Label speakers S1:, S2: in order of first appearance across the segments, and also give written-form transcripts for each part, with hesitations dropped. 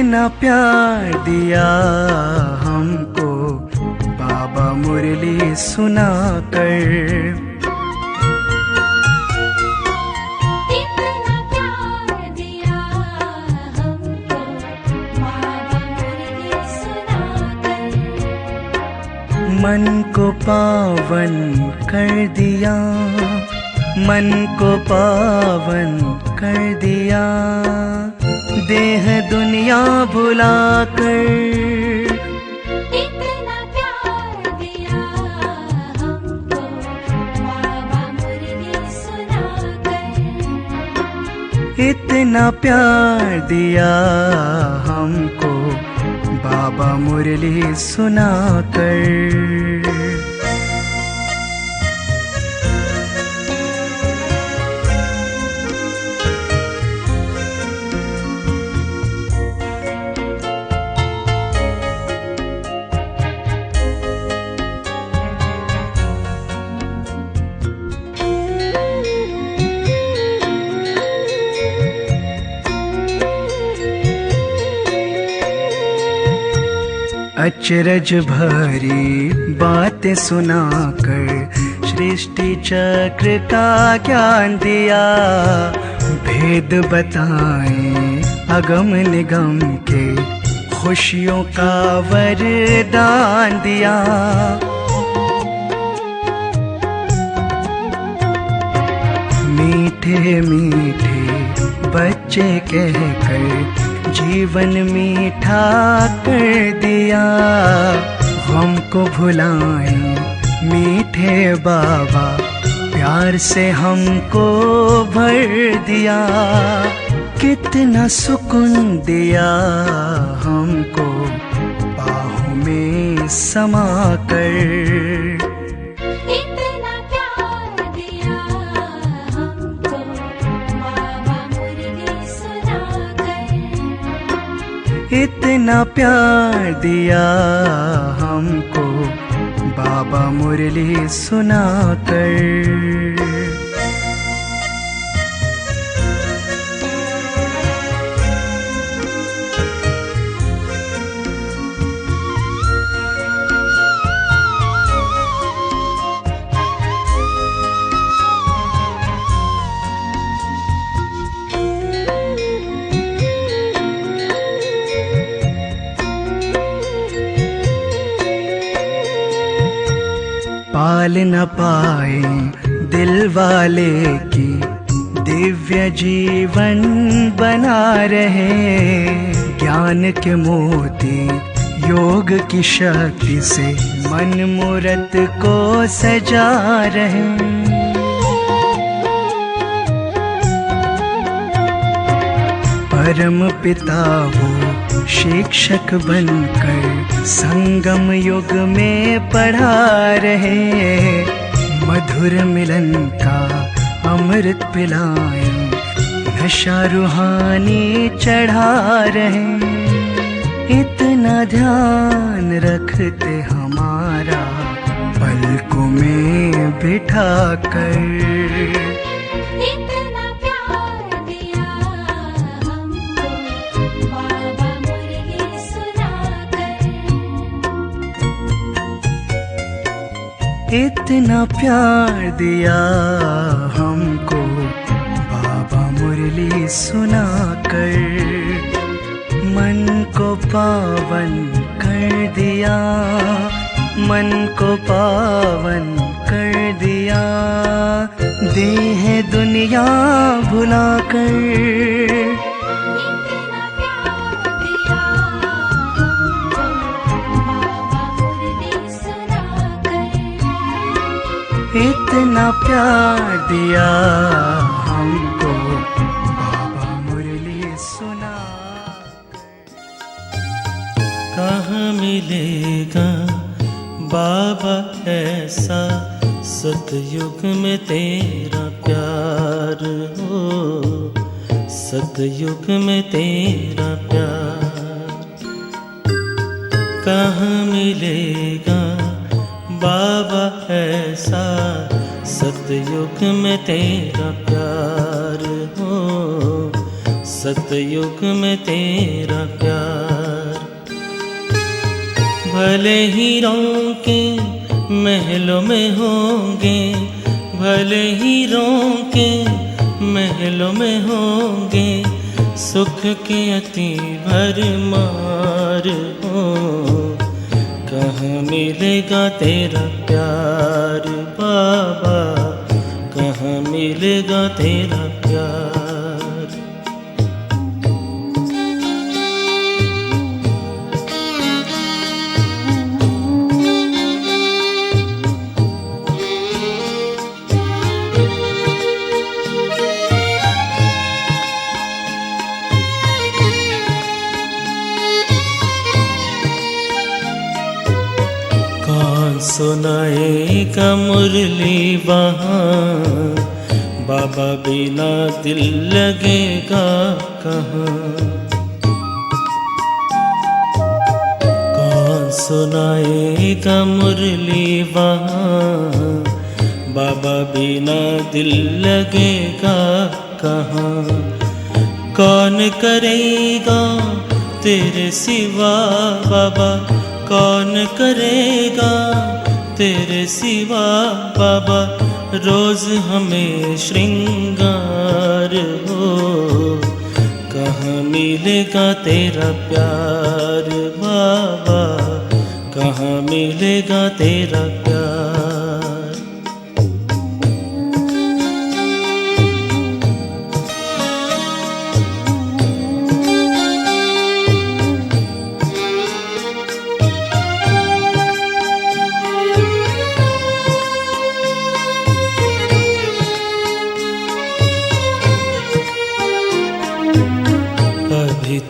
S1: इतना प्यार दिया हमको बाबा मुरली सुनाकर।
S2: इतना प्यार दिया हमको बाबा मुरली सुनाकर।
S1: मन को पावन कर दिया, मन को पावन कर दिया, देह दुनिया भुलाकर।
S2: इतना प्यार दिया हमको बाबा मुरली सुनाकर।
S1: इतना प्यार दिया हमको बाबा मुरली सुनाकर। अचरज भरी बातें सुनाकर सृष्टि चक्र का ज्ञान दिया। भेद बताए अगम निगम के खुशियों का वरदान दिया। मीठे मीठे बच्चे कहकर जीवन मीठा कर दिया। हमको भुलाए मीठे बाबा प्यार से हमको भर दिया। कितना सुकून दिया हमको बाहों में समा कर।
S2: इतना प्यार दिया हमको बाबा मुरली सुनाकर।
S1: इतना प्यार दिया हमको बाबा मुरली सुनाकर। पाल न पाए दिल वाले की दिव्य जीवन बना रहे। ज्ञान के मोती योग की शक्ति से मन मूरत को सजा रहे। परम पिता वो शिक्षक बनकर संगम युग में पढ़ा रहे। मधुर मिलन का अमृत पिलाए नशा रूहानी चढ़ा रहे। इतना ध्यान रखते हमारा पलकों में बिठा कर।
S2: इतना प्यार दिया हमको बाबा मुरली सुनाकर।
S1: इतना प्यार दिया हमको बाबा मुरली सुनाकर। मन को पावन कर दिया, मन को पावन कर दिया, देह दुनिया भुलाकर।
S2: इतना प्यार दिया हमको बाबा मुरली सुनाकर।
S1: इतना प्यार दिया हमको बाबा मुरली सुना।
S3: कहाँ मिलेगा बाबा ऐसा सतयुग में तेरा प्यार हो, सतयुग में तेरा प्यार। कहाँ मिलेगा बाबा ऐसा सतयुग में तेरा प्यार हो, सतयुग में तेरा प्यार। भले ही रौंके महलों में होंगे, भले ही रौंके महलों में होंगे, सुख के अति भरमार हो। कहाँ मिलेगा तेरा प्यार बाबा, कहाँ मिलेगा तेरा प्यार। सुनाएगा मुरली वहाँ, बाबा बिना दिल लगेगा कहाँ। कौन सुनाएगा मुरली वहाँ, बाबा बिना दिल लगेगा कहाँ। कौन करेगा तेरे सिवा बाबा, कौन करेगा तेरे सिवा बाबा, रोज हमें श्रृंगार हो। कहाँ मिलेगा तेरा प्यार बाबा, कहाँ मिलेगा तेरा प्यार।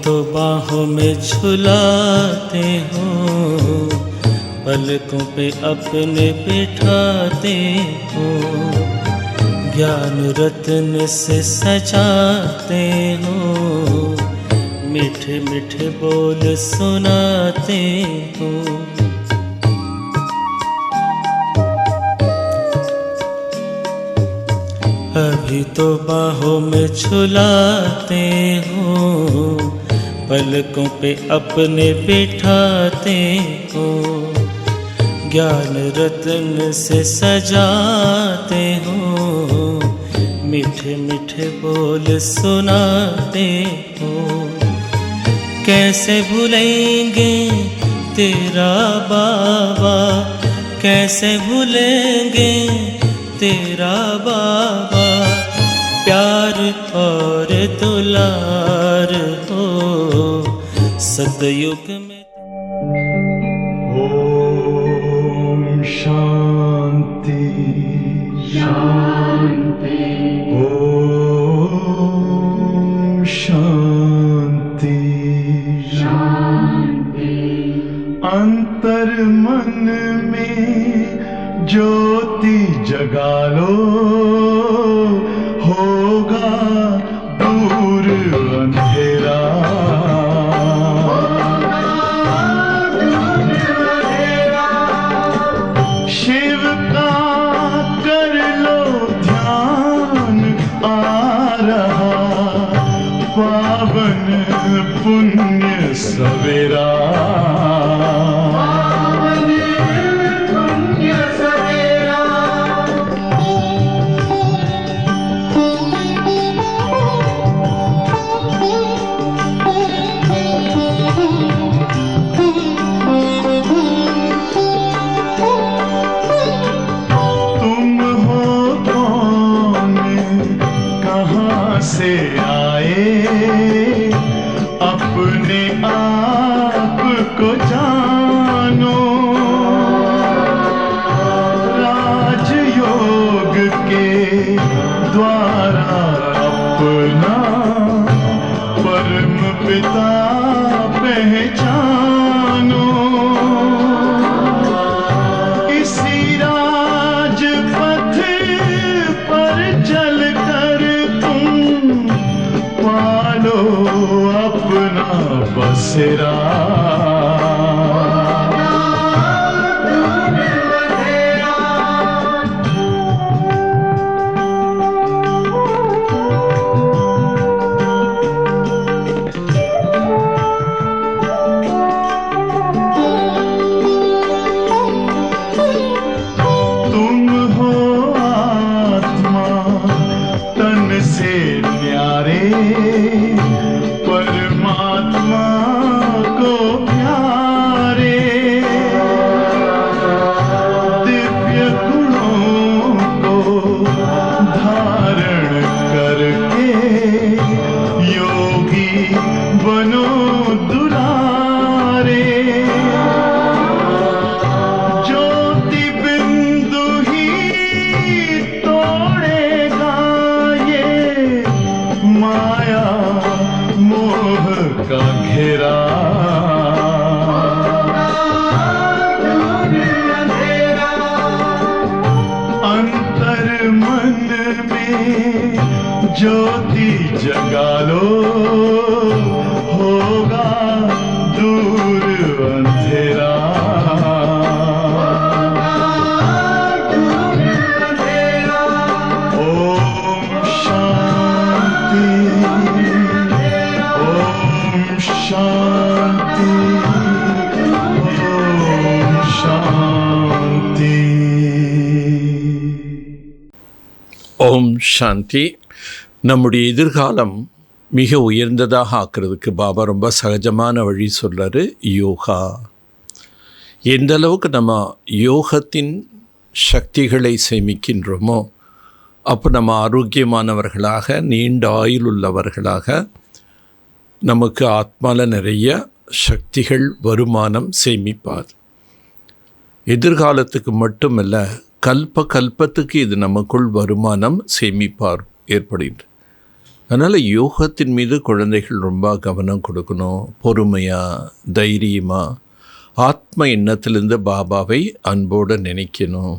S3: तो बाहों में झुलाते हो, पलकों पे अपने बिठाते हो, ज्ञान रत्न से सजाते हो, मीठे मीठे बोल सुनाते हो। अभी तो बाहों में झुलाते हो, पलकों पे अपने बिठाते हो, ज्ञान रत्न से सजाते हो, मीठे मीठे बोल सुनाते हो। कैसे भूलेंगे तेरा बाबा, कैसे भूलेंगे तेरा बाबा, प्यार और दुलार हो सतयुग में।
S1: ओम शांति शांति, ओम शांति शांति। अंतर मन में ज्योति जगा लो, होगा दूर अंधेरा। शिव का कर लो ध्यान, आ रहा पावन पुण्य सवेरा। से आए अपने आप को जानो, राजयोग के द्वारा अपना परम पिता पहचानो। इसी राजपथ पर चलकर पालो अपना बसेरा। ज्योति जगा लो, होगा दूर अंधेरा। ओम शांति, ओम शांति, ओम शांति।
S4: ஓம் சாந்தி. நம்முடைய எதிர்காலம் மிக உயர்ந்ததாக ஆக்கிறதுக்கு பாபா ரொம்ப சகஜமான வழி சொல்கிறாரு, யோகா. எந்த அளவுக்கு நம்ம யோகத்தின் சக்திகளை சேமிக்கின்றோமோ அப்போ நம்ம ஆரோக்கியமானவர்களாக, நீண்ட ஆயுள் உள்ளவர்களாக, நமக்கு ஆத்மாவில் நிறைய சக்திகள், வருமானம் சேமிப்பார். எதிர்காலத்துக்கு மட்டுமல்ல, கல்பத்துக்கு இது நமக்குள் வருமானம் சேமிப்பார் ஏற்படுகின்ற. அதனால் யோகத்தின் மீது குழந்தைகள் ரொம்ப கவனம் கொடுக்கணும். பொறுமையாக, தைரியமாக, ஆத்ம எண்ணத்திலிருந்து பாபாவை அன்போடு நினைக்கணும்.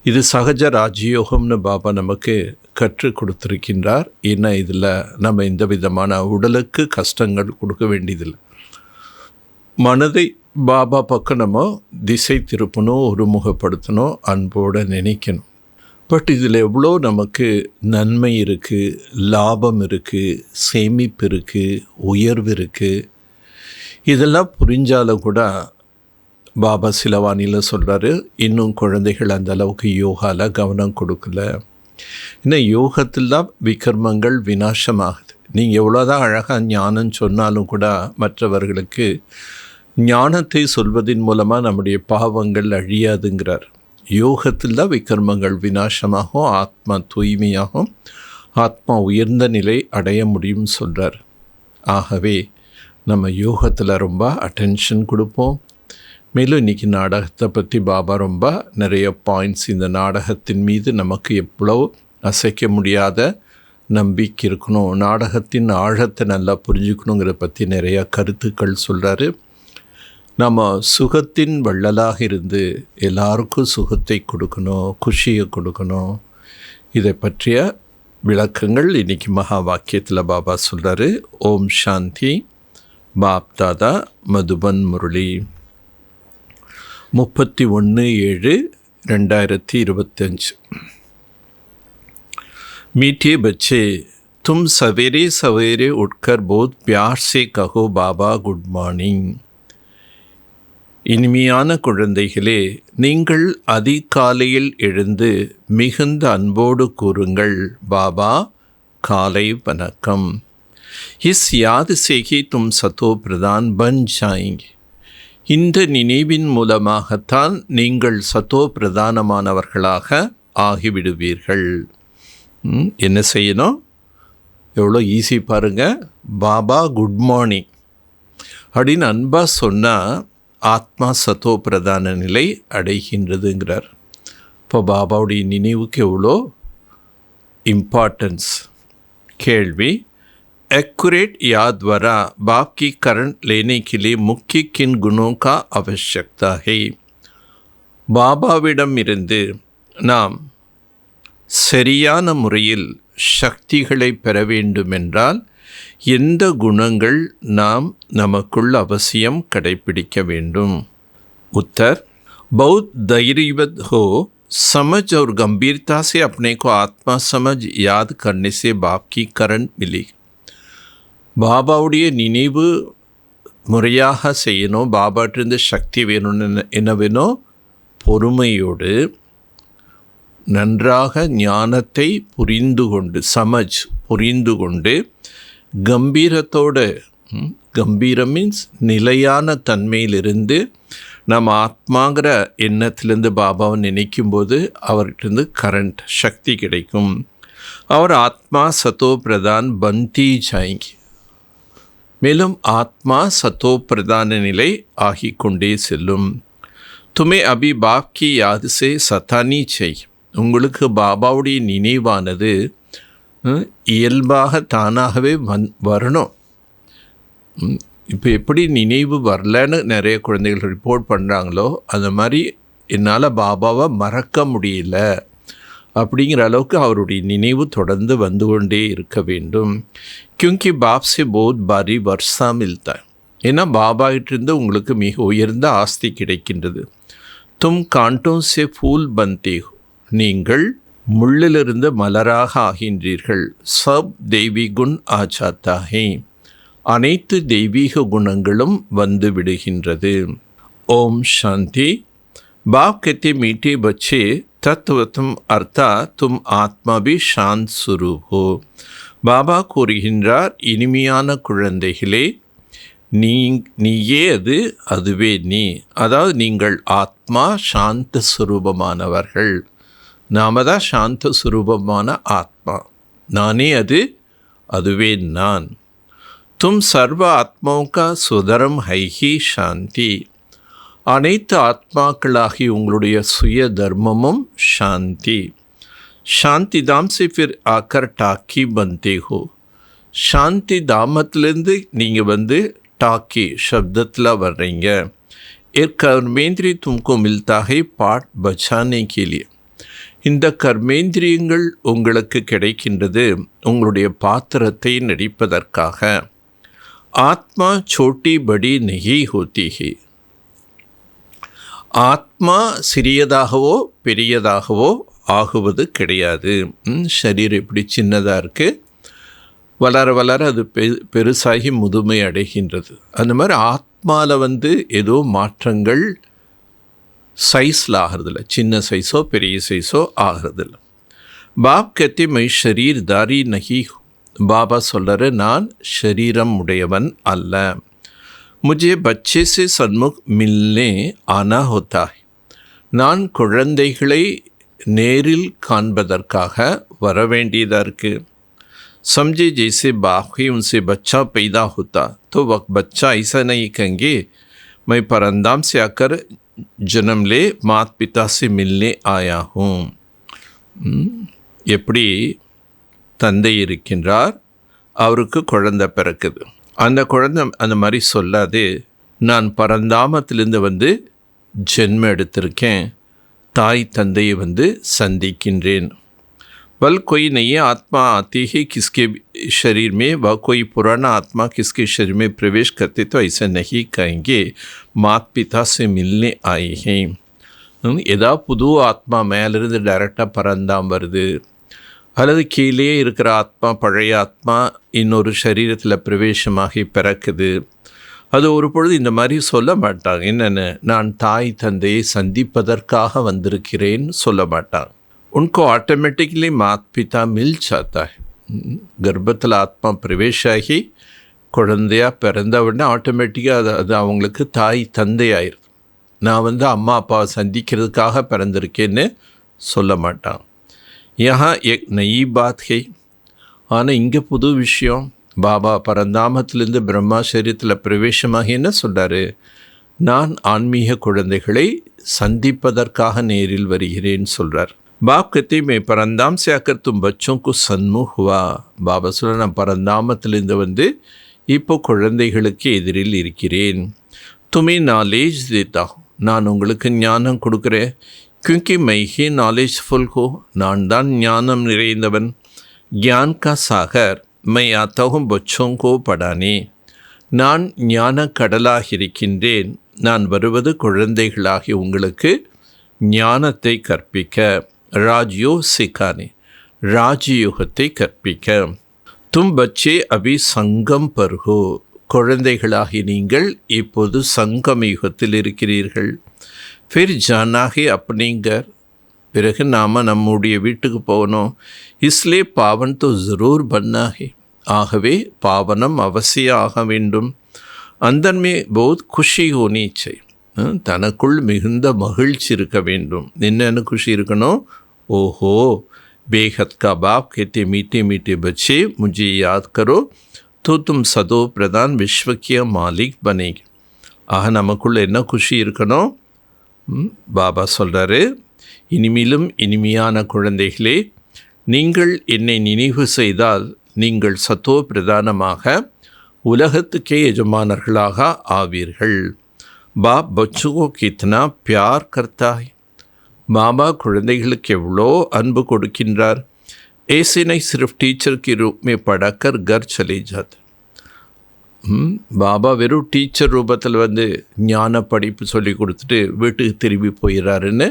S4: இது சகஜ ராஜயோகம்னு பாபா நமக்கு கற்றுக் கொடுத்துருக்கின்றார். ஏன்னா இதில் நம்ம எந்த விதமான உடலுக்கு கஷ்டங்கள் கொடுக்க வேண்டியதில்லை. மனதை பாபா பக்கம் நம்ம திசை திருப்பணும், ஒருமுகப்படுத்தணும், அன்போடு நினைக்கணும். பட் இதில் எவ்வளோ நமக்கு நன்மை இருக்குது, லாபம் இருக்குது, சேமிப்பு இருக்குது, உயர்வு இருக்குது. இதெல்லாம் புரிஞ்சாலும் கூட பாபா சிலவானியில் சொல்கிறாரு, இன்னும் குழந்தைகள் அந்த அளவுக்கு யோகாவில் கவனம் கொடுக்கல. இன்னும் யோகத்தில் தான் விக்ரமங்கள் விநாசமாகுது. நீங்கள் எவ்வளோதான் அழகாக ஞானம் சொன்னாலும் கூட மற்றவர்களுக்கு ஞானத்தை சொல்வதன் மூலமாக நம்முடைய பாவங்கள் அழியாதுங்கிறார். யோகத்தில் தான் விக்ரமங்கள் விநாசமாகும், ஆத்மா தூய்மையாகும், ஆத்மா உயர்ந்த நிலை அடைய முடியும்னு சொல்கிறார். ஆகவே நம்ம யோகத்தில் ரொம்ப அட்டென்ஷன் கொடுப்போம். மேலும் இன்றைக்கி நாடகத்தை பற்றி பாபா ரொம்ப நிறைய பாயிண்ட்ஸ், இந்த நாடகத்தின் மீது நமக்கு எவ்வளோ அசைக்க முடியாத நம்பிக்கை இருக்கணும், நாடகத்தின் ஆழத்தை நல்லா புரிஞ்சுக்கணுங்கிற பற்றி நிறைய கருத்துக்கள் சொல்கிறாரு. நம்ம சுகத்தின் வள்ளலாக இருந்து எல்லாருக்கும் சுகத்தை கொடுக்கணும், குஷியை கொடுக்கணும். இதை பற்றிய விளக்கங்கள் இன்றைக்கி மகா வாக்கியத்தில் பாபா சொல்கிறாரு. ஓம் சாந்தி. பாப் தாதா மதுபன் முரளி 31/7/2025। मीठे बच्चे, तुम सवेरे सवेरे उठकर बहुत प्यार से कहो बाबा गुड मॉर्निंग। இனிமையான குழந்தைகளே, நீங்கள் அதிகாலையில் எழுந்து மிகுந்த அன்போடு கூறுங்கள், பாபா காலை வணக்கம்। इस याद से ही तुम सतो प्रधान बन जाएंगे। இந்த நினைவின் மூலமாகத்தான் நீங்கள் சத்தோ பிரதானமானவர்களாக ஆகிவிடுவீர்கள். என்ன செய்யணும்? எவ்வளோ ஈஸி பாருங்கள். பாபா குட் மார்னிங் அப்படின்னு அன்பாக சொன்னால் ஆத்மா சத்தோ பிரதான நிலை அடைகின்றதுங்கிறார். இப்போ பாபாவுடைய நினைவுக்கு எவ்வளோ இம்பார்ட்டன்ஸ். கேள்வி, एक्यूरेट याद द्वारा बाप की करंट लेने के लिए मुख्य किन गुणों का आवश्यकता है? பாபாவிடம் இருந்து நாம் சரியான முறையில் சக்திகளை பெற வேண்டுமென்றால் எந்த குணங்கள் நாம் நமக்குள் அவசியம் கடைபிடிக்க வேண்டும்? उत्तर, बहुत धैर्यवत हो, समझ और गंभीरता से अपने को आत्मा समझ याद करने से बाप की करंट मिली। பாபாவுடைய நினைவு முறையாக செய்யணும். பாபாட்டிருந்து சக்தி வேணும்னு என்ன வேணும்? பொறுமையோடு நன்றாக ஞானத்தை புரிந்து கொண்டு, புரிந்து கொண்டு, கம்பீரத்தோடு, கம்பீரம் மீன்ஸ் நிலையான தன்மையிலிருந்து நம்ம ஆத்மாங்கிற எண்ணத்திலேருந்து பாபாவை நினைக்கும்போது அவர்கிட்டருந்து கரண்ட் சக்தி கிடைக்கும். அவர் ஆத்மா சத்தோ பிரதான் பந்தி ஜாயங்கி. மேலும் ஆத்மா சத்தோ பிரதான நிலை ஆகிக்கொண்டே செல்லும். துமே அபி பாப் கி யாத் சே சதானி செய். உங்களுக்கு பாபாவுடைய நினைவானது இயல்பாக தானாகவே வரணும். இப்போ எப்படி நினைவு வரலன்னு நிறைய குழந்தைகள் ரிப்போர்ட் பண்ணுறாங்களோ அந்த மாதிரி என்னால் பாபாவை மறக்க முடியல அப்படிங்கிற அளவுக்கு அவருடைய நினைவு தொடர்ந்து வந்து கொண்டே இருக்க வேண்டும். क्योंकि बाप से बहुत भारी वर्षा मिलता है. ஏன்னா பாபாகிட்டிருந்து உங்களுக்கு மிக உயர்ந்த ஆஸ்தி கிடைக்கின்றது. तुम कांटों से फूल बनते हो. நீங்கள் முள்ளிலிருந்து மலராக ஆகின்றீர்கள். सब தெய்வீ குண் आ जाता है. அனைத்து தெய்வீக குணங்களும் வந்து விடுகின்றது. ஓம் சாந்தி. बाप कहते मीठे बच्चे तत्वतम अर्थात तुम आत्मा भी शांत स्वरूप हो. பாபா கூறுகின்றார், இனிமையான குழந்தைகளே, நீயே அது, அதுவே நீ. அதாவது நீங்கள் ஆத்மா சாந்த சுரூபமானவர்கள். நாம தான் சாந்த சுரூபமான ஆத்மா. நானே அது, அதுவே நான். तुम सर्व आत्माओं का सुधर्म है ही शांति. அனைத்து ஆத்மாக்களாகி உங்களுடைய சுய தர்மமும் சாந்தி. சாந்தி தாம் से फिर आकर टाकी बनते हो. சாந்தி தாமத்திலேருந்து நீங்கள் வந்து टाकी शब्दத்தில் வர்றீங்க. एक कर्मेंद्रिय तुमको मिलता है पाठ बचाने के लिए. இந்த கர்மேந்திரியங்கள் உங்களுக்கு கிடைக்கின்றது உங்களுடைய பாத்திரத்தை நடிப்பதற்காக. ஆத்மா छोटी बड़ी नहीं होती है. ஆத்மா சிறியதாகவோ பெரியதாகவோ ஆகுவது கிடையாது. சரீரம் எப்படி சின்னதாக இருக்குது, வளர வளர அது பெருசாகி முதுமை அடைகின்றது. அந்த மாதிரி ஆத்மாவில் வந்து ஏதோ மாற்றங்கள் சைஸில் ஆகிறதில்ல. சின்ன சைஸோ பெரிய சைஸோ ஆகிறதில்ல. பாப் कहते मैं शरीरधारी नहीं. பாபா சொல்கிற, நான் ஷரீரம் உடையவன் அல்ல. मुझे बच्चे से सन्मुख मिलने आना होता है. நான் குழந்தைகளை நேரில் காண்பதற்காக வர வேண்டியதாக இருக்குது. समझे जैसे बाप ही उनसे बच्चा पैदा होता तो वक्त बच्चा ऐसा नहीं कहेंगे मैं परंदाम से आकर जन्म ले माता पिता से मिलने आया हूँ. எப்படி தந்தை இருக்கின்றார், அவருக்கு குழந்தை பிறக்குது. அந்த குழந்தை அந்த மாதிரி சொல்லாது, நான் பரந்தாமத்திலிருந்து வந்து ஜென்மம் எடுத்திருக்கேன், தாய் தந்தையை வந்து சந்திக்கின்றேன். बल कोई नहीं है आत्मा आती है किसके शरीर में, वह कोई पुराना आत्मा किसके शरीर में प्रवेश करते तो ऐसा नहीं कहेंगे माता पिता से मिलने आए हैं. ஏதாவது புது ஆத்மா மேலிருந்து டைரெக்டாக பறந்தாம் வருது, அல்லது கீழே இருக்கிற ஆத்மா பழைய ஆத்மா இன்னொரு சரீரத்தில் பிரவேசமாகி பிறக்குது, அது ஒரு பொழுது இந்த மாதிரி சொல்ல மாட்டாங்க. என்னென்ன, நான் தாய் தந்தையை சந்திப்பதற்காக வந்திருக்கிறேன்னு சொல்ல மாட்டாங்க. उनको ऑटोमेटिकली माता पिता मिल जाता है. கர்ப்பத்தில் ஆத்மா பிரவேசாகி குழந்தையாக பிறந்த உடனே ஆட்டோமேட்டிக்காக அது அவங்களுக்கு தாய் தந்தை ஆயிடுது. நான் வந்து அம்மா அப்பாவை சந்திக்கிறதுக்காக பிறந்திருக்கேன்னு சொல்ல மாட்டான். யஹா எக் நயி பாத் ஹை. ஆனால் இங்கே புது விஷயம். பாபா பரந்தாமத்திலேருந்து பிரம்மா சரீரத்தில் பிரவேசமாகி என்ன சொல்கிறாரு, நான் ஆன்மீக குழந்தைகளை சந்திப்பதற்காக நேரில் வருகிறேன்னு சொல்கிறார். बाप कहते मैं परंदाम से आकर तुम बच्चों को सन्मुख हुआ. பாபா சொல்ல, நான் பரந்தாமத்திலிருந்து வந்து இப்போ குழந்தைகளுக்கு எதிரில் இருக்கிறேன். तुम्हें नॉलेज देता हूँ. நான் உங்களுக்கு ஞானம் கொடுக்குறேன். क्योंकि मैं ही नॉलेजफुल हो. நான் தான் ஞானம் நிறைந்தவன். ज्ञान का सागर मैं आता हूँ बच्चों को पढ़ाने. நான் ஞான கடலாக இருக்கின்றேன். நான் வருவது குழந்தைகளாகி உங்களுக்கு ஞானத்தை கற்பிக்க. ராஜ்யோ சிக்கானே, ராஜயோகத்தை கற்பிக்க. தும் பச்சே அபி சங்கம் பர்ஹோ. குழந்தைகளாகி நீங்கள் இப்போது சங்கம் யுகத்தில் இருக்கிறீர்கள். ஃபிர் ஜானாகி அப்படிங்கர். பிறகு நாம் நம்முடைய வீட்டுக்கு போகணும். இஸ்லே பாவன் தோ ஜரூர் பன்னாகி. ஆகவே பாவனம் அவசியம் ஆக வேண்டும். அந்தன்மே பௌத் குஷி ஹோனி சை. தனக்குள் மிகுந்த மகிழ்ச்சி இருக்க வேண்டும். என்னென்ன குஷி இருக்கணும்? ஓஹோ, बेहद का बाप कहते मीठे मीठे बच्चे मुझे याद करो तो तुम सदो प्रधान विश्व के मालिक बनेगे. ஆக நமக்குள்ள என்ன குஷி இருக்கணும்? பாபா சொல்கிறாரு, இனிமேலும் இனிமையான குழந்தைகளே, நீங்கள் என்னை நினைவு செய்தால் நீங்கள் சத்தோ பிரதானமாக உலகத்துக்கே எஜமானர்களாக ஆவீர்கள். बाप बच्चों को कितना प्यार करता है. பாபா குழந்தைகளுக்கு எவ்வளோ அன்பு கொடுக்கின்றார். ऐसे नहीं सिर्फ टीचर के रूप में पढ़ाकर घर चले जाते. பாபா வெறும் டீச்சர் ரூபத்தில் வந்து ஞான படிப்பு சொல்லி கொடுத்துட்டு வீட்டுக்கு திரும்பி போயிடறாருன்னு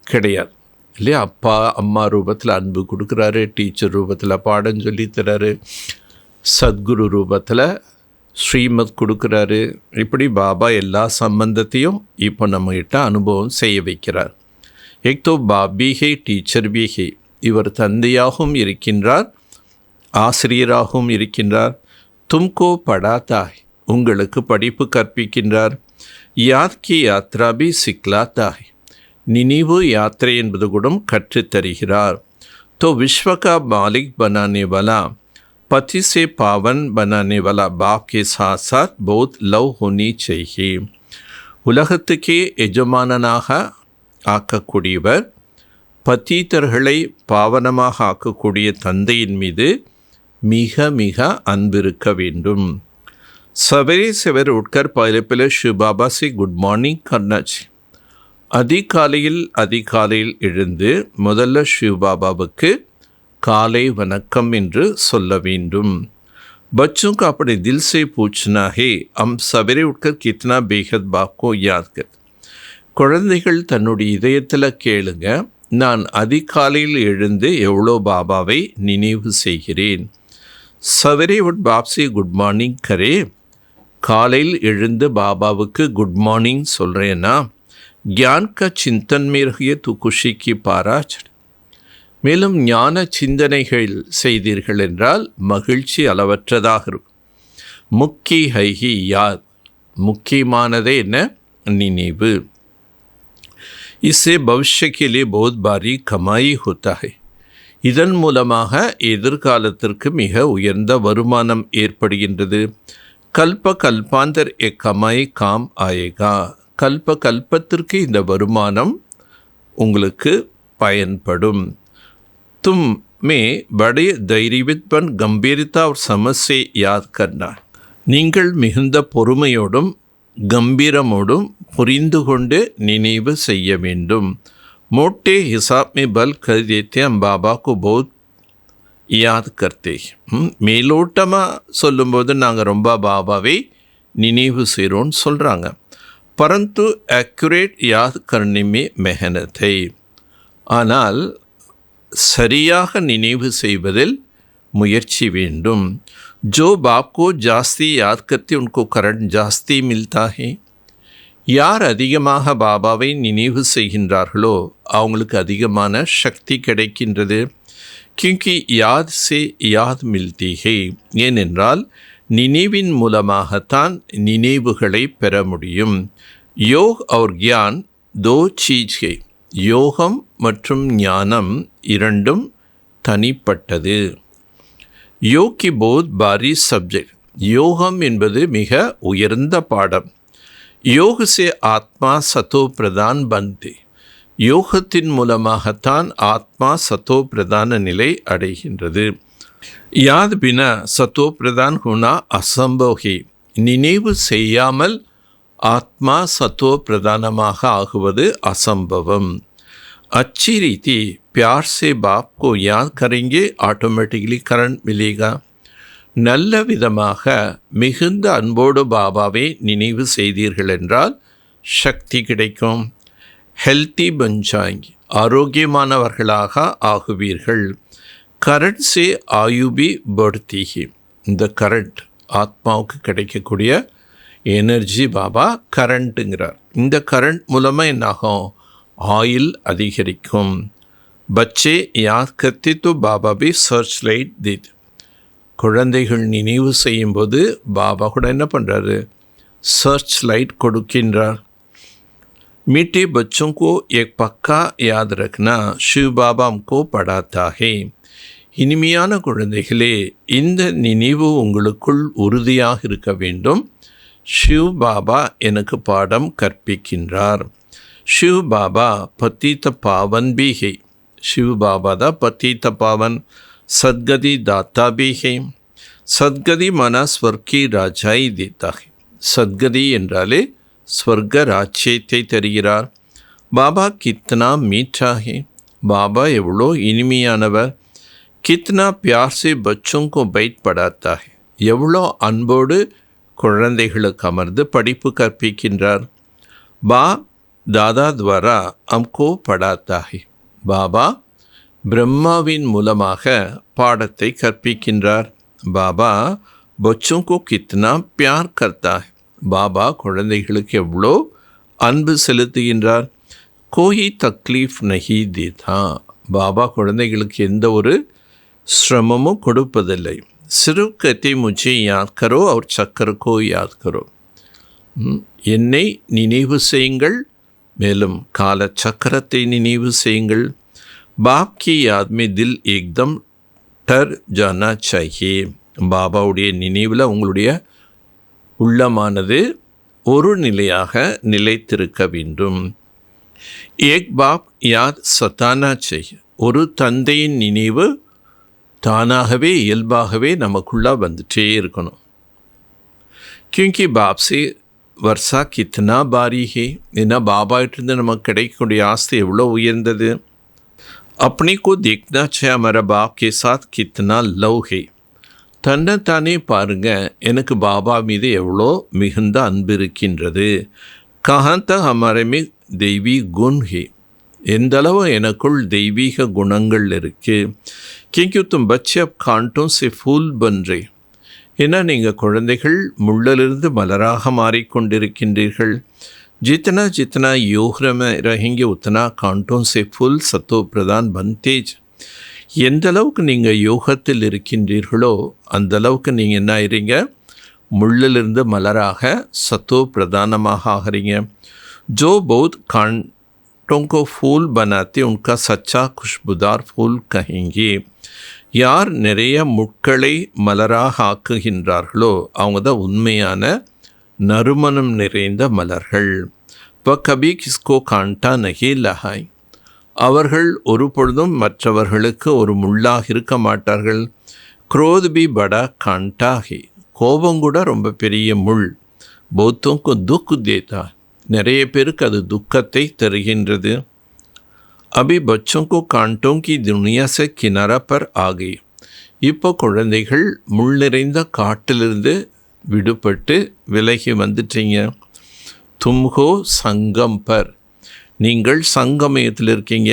S4: கிடையாது இல்லையா. அப்பா அம்மா ரூபத்தில் அன்பு கொடுக்குறாரு, டீச்சர் ரூபத்தில் பாடம் சொல்லி தராரு, சத்குரு ரூபத்தில் ஸ்ரீமத் கொடுக்குறாரு. இப்படி பாபா எல்லா சம்பந்தத்தையும் இப்போ நம்மகிட்ட அனுபவம் செய்ய வைக்கிறார். ஏக் தோ பாப் பி ஹே டீச்சர் பி ஹே. இவர் தந்தையாகவும் இருக்கின்றார், ஆசிரியராகவும் இருக்கின்றார். தும்கோ படாதா ஹை, உங்களுக்கு படிப்பு கற்பிக்கின்றார். யாத் கி யாத்ரா பி சிக்லாத்தா ஹை, நினைவு யாத்திரை என்பது கூட கற்றுத்தருகிறார். तो विश्व का मालिक बनाने वाला, पति से पावन बनाने वाला बाप के साथ साथ बहुत लव होनी चाहिए. உலகத்துக்கே எஜமானனாக ஆக்கக்கூடியவர், பத்தீத்தர்களை பாவனமாக ஆக்கக்கூடிய தந்தையின் மீது மிக மிக அன்பிருக்க வேண்டும். सवेरे सवेरे उठकर पहले पहले शिव बाबा से गुड मॉर्निंग करना चाहिए. அதிகாலையில் எழுந்து முதல்ல शिव बाबाவுக்கு காலை வணக்கம் என்று சொல்ல வேண்டும். बच्चों को अपने दिल से पूछना है हम सवेरे उठकर कितना बेहद बाप को याद कर. குழந்தைகள் தன்னுடைய இதயத்தில் கேளுங்க, நான் அதிகாலையில் எழுந்து எவ்வளோ பாபாவை நினைவு செய்கிறேன். सवेरे उठ बाप से गुड मॉर्निंग करे. காலையில் எழுந்து பாபாவுக்கு குட் மார்னிங் சொல்கிறேன்னா ज्ञान का चिंतन में रहिए तो खुशी की पारा चढ़े. மேலும் ஞான சிந்தனைகள் செய்தீர்கள் என்றால் மகிழ்ச்சி அளவற்றதாக இருக்கும். முக்கி ஹைஹி யாத், முக்கியமானதே என்ன? நினைவு. इससे भविष्य के लिए बहुत भारी कमाई होता है. இதன் மூலமாக எதிர்காலத்திற்கு மிக உயர்ந்த வருமானம் ஏற்படுகின்றது. கல்ப கல்பாந்தர் எ கமாய் காம் ஆயேகா. கல்ப கல்பத்திற்கு இந்த வருமானம் உங்களுக்கு பயன்படும். तुम में बड़े धैर्यवित बन गंभीरता और समझ से याद करना. நீங்கள் மிகுந்த பொறுமையோடும் கம்பீரமோடும் புரிந்து கொண்டு நினைவு செய்ய வேண்டும். मोटे हिसाब में बल कर देते हम बाबा को बहुत याद करते. மேலோட்டமாக சொல்லும்போது நாங்கள் ரொம்ப பாபாவை நினைவு செய்கிறோன்னு சொல்கிறாங்க. परंतु एक्यूरेट याद करने में मेहनत है. ஆனால் சரியாக நினைவு செய்வதில் முயற்சி வேண்டும். जो बाप को जास्ती याद करते उनको करंट जास्ती मिलता है. யார் அதிகமாக பாபாவை நினைவு செய்கின்றார்களோ அவங்களுக்கு அதிகமான சக்தி கிடைக்கின்றது. क्योंकि याद से याद मिलती है. ஏனென்றால் நினைவின் மூலமாகத்தான் நினைவுகளை பெற முடியும். யோக் और ज्ञान दो चीज है. யோகம் மற்றும் ஞானம் இரண்டும் தனிப்பட்டது. योग की बहुत भारी सब्जेक्ट. யோகம் என்பது மிக உயர்ந்த பாடம். योग से आत्मा सतो प्रधान बनते. யோகத்தின் மூலமாகத்தான் ஆத்மா சத்தோ பிரதான நிலை அடைகின்றது. याद बिना सतो प्रधान होना असंभव है. நினைவு செய்யாமல் ஆத்மா சத்தோ பிரதானமாக ஆகுவது அசம்பவம். अच्छी रीति प्यार से बाप को याद करेंगे ऑटोमेटिकली करंट मिलेगा. நல்ல விதமாக மிகுந்த அன்போடு பாபாவை நினைவு செய்தீர்கள் என்றால் சக்தி கிடைக்கும். ஹெல்த்தி பஞ்சாங்கி, ஆரோக்கியமானவர்களாக ஆகுவீர்கள். கரண்ட் சே ஆயுபி படுத்திகி. இந்த கரண்ட் ஆத்மாவுக்கு கிடைக்கக்கூடிய எனர்ஜி பாபா கரண்ட்டுங்கிறார். இந்த கரண்ட் மூலமாக என்னாகும்? ஆயில் அதிகரிக்கும். பச்சே யாத் கர்த்தே தோ பாபா பி சர்ச் லைட் தேத். குழந்தைகள் நினைவு செய்யும்போது பாபா கூட என்ன பண்ணுறாரு? சர்ச் லைட் கொடுக்கின்றார். मीठे बच्चों को एक पक्का याद रखना शिव बाबा हमको पढ़ाता है. இனிமையான குழந்தைகளே, இந்த நினைவு உங்களுக்குள் உறுதியாக இருக்க வேண்டும். ஷிவ் பாபா எனக்கு பாடம் கற்பிக்கின்றார். ஷிவ் பாபா பத்தீத்த பாவன் பி ஹை. ஷிவ் பாபா தான் பத்தீத்த பாவன். சத்கதி தாத்தா பி ஹை. சத்கதி மன ஸ்வர்க்கி ராஜாய் தேத்தா ஹை. சத்கதி என்றாலே ஸ்வர்க ராஜ்யத்தை தருகிறார். பாபா கித்னா மீठा है, பாபா எவ்வளோ இனிமையானவர். கித்னா प्यार से बच्चों को बैठ पढ़ाता है, எவ்வளோ அன்போடு குழந்தைகளுக்கு அமர்ந்து படிப்பு கற்பிக்கின்றார். பா தாதா துவாரா அம்கோ படாத்தா ஹை, பாபா பிரம்மாவின் மூலமாக பாடத்தை கற்பிக்கின்றார். பாபா பச்சோं को कितना प्यार करता है, பாபா குழந்தைகளுக்கு எவ்வளோ அன்பு செலுத்துகின்றார். கோயி தக்லீஃப் நஹி தேதா, பாபா குழந்தைகளுக்கு எந்த ஒரு சிரமமும் கொடுப்பதில்லை. சிறுப் கத்தை முझे याद करो और चक्र को याद करो, என்னை நினைவு செய்யுங்கள், மேலும் கால சக்கரத்தை நினைவு செய்யுங்கள். பாப் கி யாத் மே தில் ஏக்தம் டர் ஜானா சாஹியே, பாபாவுடைய நினைவில் உங்களுடைய உள்ளமானது ஒரு நிலையாக நிலைத்திருக்க வேண்டும். ஏக் பாப் யாத் சத்தானா சாஹியே, ஒரு தந்தையின் நினைவு தானாகவே இயல்பாகவே நமக்குள்ளே வந்துட்டே இருக்கணும். क्योंकि बाप से वर्षा कितना बारी है, ஏன்னா பாபாட்டிருந்து நமக்கு கிடைக்கக்கூடிய ஆஸ்தி எவ்வளோ உயர்ந்தது. अपने को देखना चाहिए हमारा बाप के साथ कितना लव है, தன்னைத்தானே பாருங்க, எனக்கு பாபா மீது எவ்வளோ மிகுந்த அன்பு இருக்கின்றது. कहाँ तक हमारे में தெய்வீ குண் है, எந்த அளவு எனக்குள் தெய்வீக குணங்கள் இருக்குது. क्योंकि तुम बच्चे अब कांटों से फूल बन रहे, ஏன்னா நீங்கள் குழந்தைகள் முள்ளிலிருந்து மலராக மாறிக்கொண்டிருக்கின்றீர்கள். जितना जितना योग में रहेंगे उतना कांटों से फूल सतो प्रदान बनते. எந்த அளவுக்கு நீங்கள் யோகத்தில் இருக்கின்றீர்களோ அந்த அளவுக்கு நீங்கள் என்ன ஆகிறீங்க, முள்ளிலிருந்து மலராக சத்தோ பிரதானமாக ஆகிறீங்க. जो बहुत कांटों को फूल बनाते उनका सच्चा खुशबूदार फूल कहेंगे. யார் நிறைய முட்களை மலராக ஆக்குகின்றார்களோ அவங்க தான் உண்மையான நறுமணம் நிறைந்த மலர்கள். இப்போ கபி கிஸ்கோ காண்டா நகி லஹாய், அவர்கள் ஒரு பொழுதும் மற்றவர்களுக்கு ஒரு முள்ளாக இருக்க மாட்டார்கள். குரோத் பி படா காண்டாகி, கோபம் கூட ரொம்ப பெரிய முள். பௌத்தோக்கு துக் தேதா, நிறைய பேருக்கு அது துக்கத்தை தருகின்றது. अभी बच्चों को कांटों की दुनिया से किनारा पर आ गई, இப்போ குழந்தைகள் முள் நிறைந்த காட்டிலிருந்து விடுபட்டு விலகி வந்துட்டீங்க. தும்ஹோ சங்கம் பர், நீங்கள் சங்கமயத்தில் இருக்கீங்க.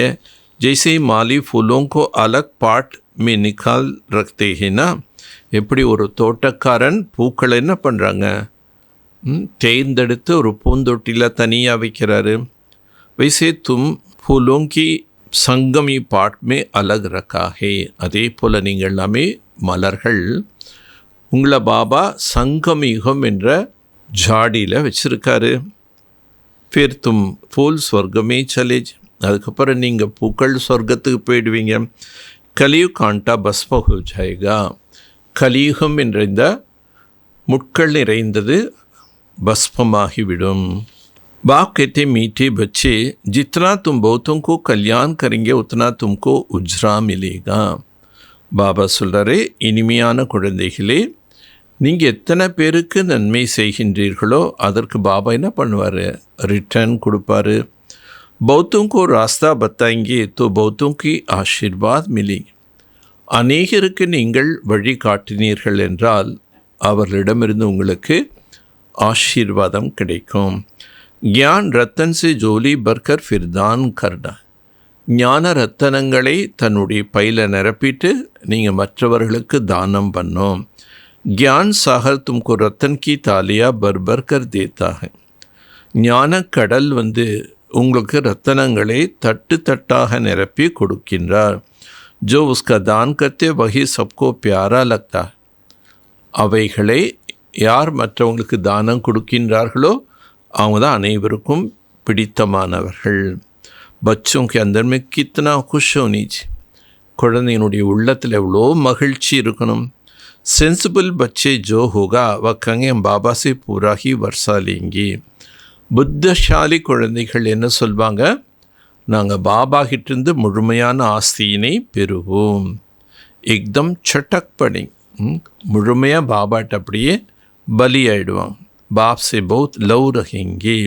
S4: ஜெய்சே மாலி ஃபுல்லோं को अलग पार्ट में निकाल रखते हैं ना, எப்படி ஒரு தோட்டக்காரன் பூக்களை என்ன பண்ணுறாங்க, தேர்ந்தெடுத்து ஒரு பூந்தொட்டியில் தனியாக வைக்கிறாரு. वैसे तुम फूलों की संगमी पाठ में अलग रखा है, அதே போல் நீங்கள் எல்லாமே மலர்கள் உங்களை பாபா சங்கமீகம் என்ற ஜாடியில் வச்சுருக்காரு. फिर तुम फूल स्वर्ग में चले, அதுக்கப்புறம் நீங்கள் பூக்கள் சொர்க்கத்துக்கு போயிடுவீங்க. கலியுக் காண்டா பஸ்ம हो जाएगा, கலியுகம் என்ற இந்த முட்கள் நிறைந்தது பஸ்மமாகிவிடும். बाप कहते मीठे बच्चे, जितना तुम बहुतों को कल्याण करेंगे उतना तुमको उजरा मिलेगा. பாபா சொல்கிறாரு, இனிமையான குழந்தைகளே, நீங்கள் எத்தனை பேருக்கு நன்மை செய்கின்றீர்களோ அதற்கு பாபா என்ன பண்ணுவார், ரிட்டர்ன் கொடுப்பாரு. बहुतों को रास्ता बताएंगे तो बहुतों की आशीर्वाद मिलेगी. அநேகருக்கு நீங்கள் வழி காட்டினீர்கள் என்றால் அவர்களிடமிருந்து உங்களுக்கு ஆசீர்வாதம் கிடைக்கும். ज्ञान रतन से जोली भरकर फिर दान करना, ஞான ரத்தனங்களை தன்னுடைய பையில் நிரப்பிட்டு நீங்கள் மற்றவர்களுக்கு தானம் பண்ணோம். ज्ञान सागर तुमको रतन की तालियां भर भर कर देता है, ஞான கடல் உங்களுக்கு ரத்தனங்களை தட்டு தட்டாக நிரப்பி கொடுக்கின்றார். जो उसका दान करते वही सबको प्यारा लगता है, அவைகளை யார் மற்றவங்களுக்கு தானம் கொடுக்கின்றார்களோ அவங்க தான் அனைவருக்கும் பிடித்தமானவர்கள். பச்சோं के अंदर में कितना खुश होनी चाहिए, குழந்தையினுடைய உள்ளத்தில் எவ்வளோ மகிழ்ச்சி இருக்கணும். सेंसिबल बच्चे जो होगा वह कहेंगे हम बाबा से पूरा ही वर्षा लेंगे. புத்தசாலி குழந்தைகள் என்ன சொல்வாங்க, நாங்கள் பாபா கிட்டேருந்து முழுமையான ஆஸ்தியினை பெறுவோம். एकदम छटक पड़े, முழுமையாக பாபாட்ட அப்படியே பலி ஆயிடுவாங்க. बाप से बहुत लव रखेंगे,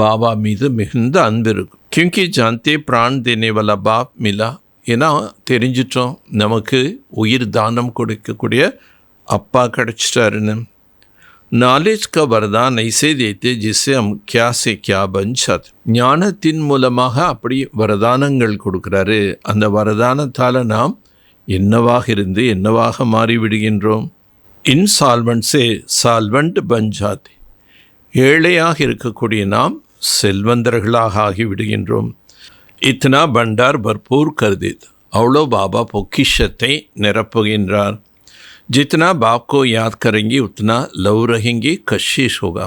S4: பாபா மீது மிகுந்த அன்பு இருக்கும். क्योंकि जानते प्राण देने वाला बाप मिला, ஏன்னா தெரிஞ்சிட்டோம் நமக்கு உயிர் தானம் கொடுக்கக்கூடிய அப்பா கிடைச்சிட்டாருன்னு. நாலேஜ் का वरदान ऐसे देते जिससे हम क्या से क्या बन जाते. ஞானத்தின் மூலமாக அப்படி வரதானங்கள் கொடுக்குறாரு. அந்த வரதானத்தால் நாம் என்னவாக இருந்து என்னவாக மாறிவிடுகின்றோம். இன்சால்வெண்ட் சே சால்வெண்ட் பன் ஜாते. ஏழையாக இருக்கக்கூடிய நாம் செல்வந்தர்களாக ஆகிவிடுகின்றோம். இத்தனா பண்டார் பர்பூர் கருதித். அவ்வளோ பாபா பொக்கிஷத்தை நிரப்புகின்றார். जितना बाप को याद करेंगे उतना लव रहेंगे कशिश होगा.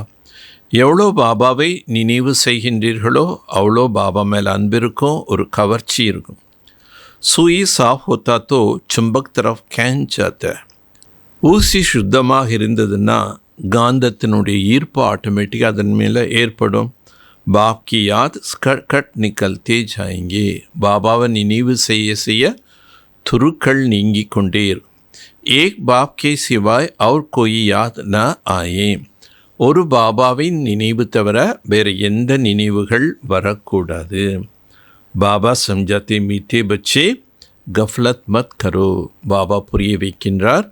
S4: எவ்வளோ பாபாவை நினைவு செய்கின்றீர்களோ அவ்வளோ பாபா மேல் அன்பு இருக்கும், ஒரு கவர்ச்சி இருக்கும். சூயி சாஃப் ஹோத்தா தோ சும்பக் தரஃப் கேன் ஜாத்த. ஊசி சுத்தமாக இருந்ததுன்னா காந்தத்தினுடைய ஈர்ப்பு ஆட்டோமேட்டிக்காக அதன் மேலே ஏற்படும். பாப் கி யாத் கட் நிக்கல்தே ஜாயங்கே. பாபாவை நினைவு செய்ய செய்ய துருக்கள் நீங்கி கொண்டே இருக்கும். एक बाप के सिवाय और कोई याद न आए. ஒரு பாபாவின் நினைவு தவிர வேறு எந்த நினைவுகள் வரக்கூடாது. பாபா சம்ஜாத்தே மீட்டே பச்சே கஃப்லத் மத் கரோ. பாபா புரிய வைக்கின்றார்,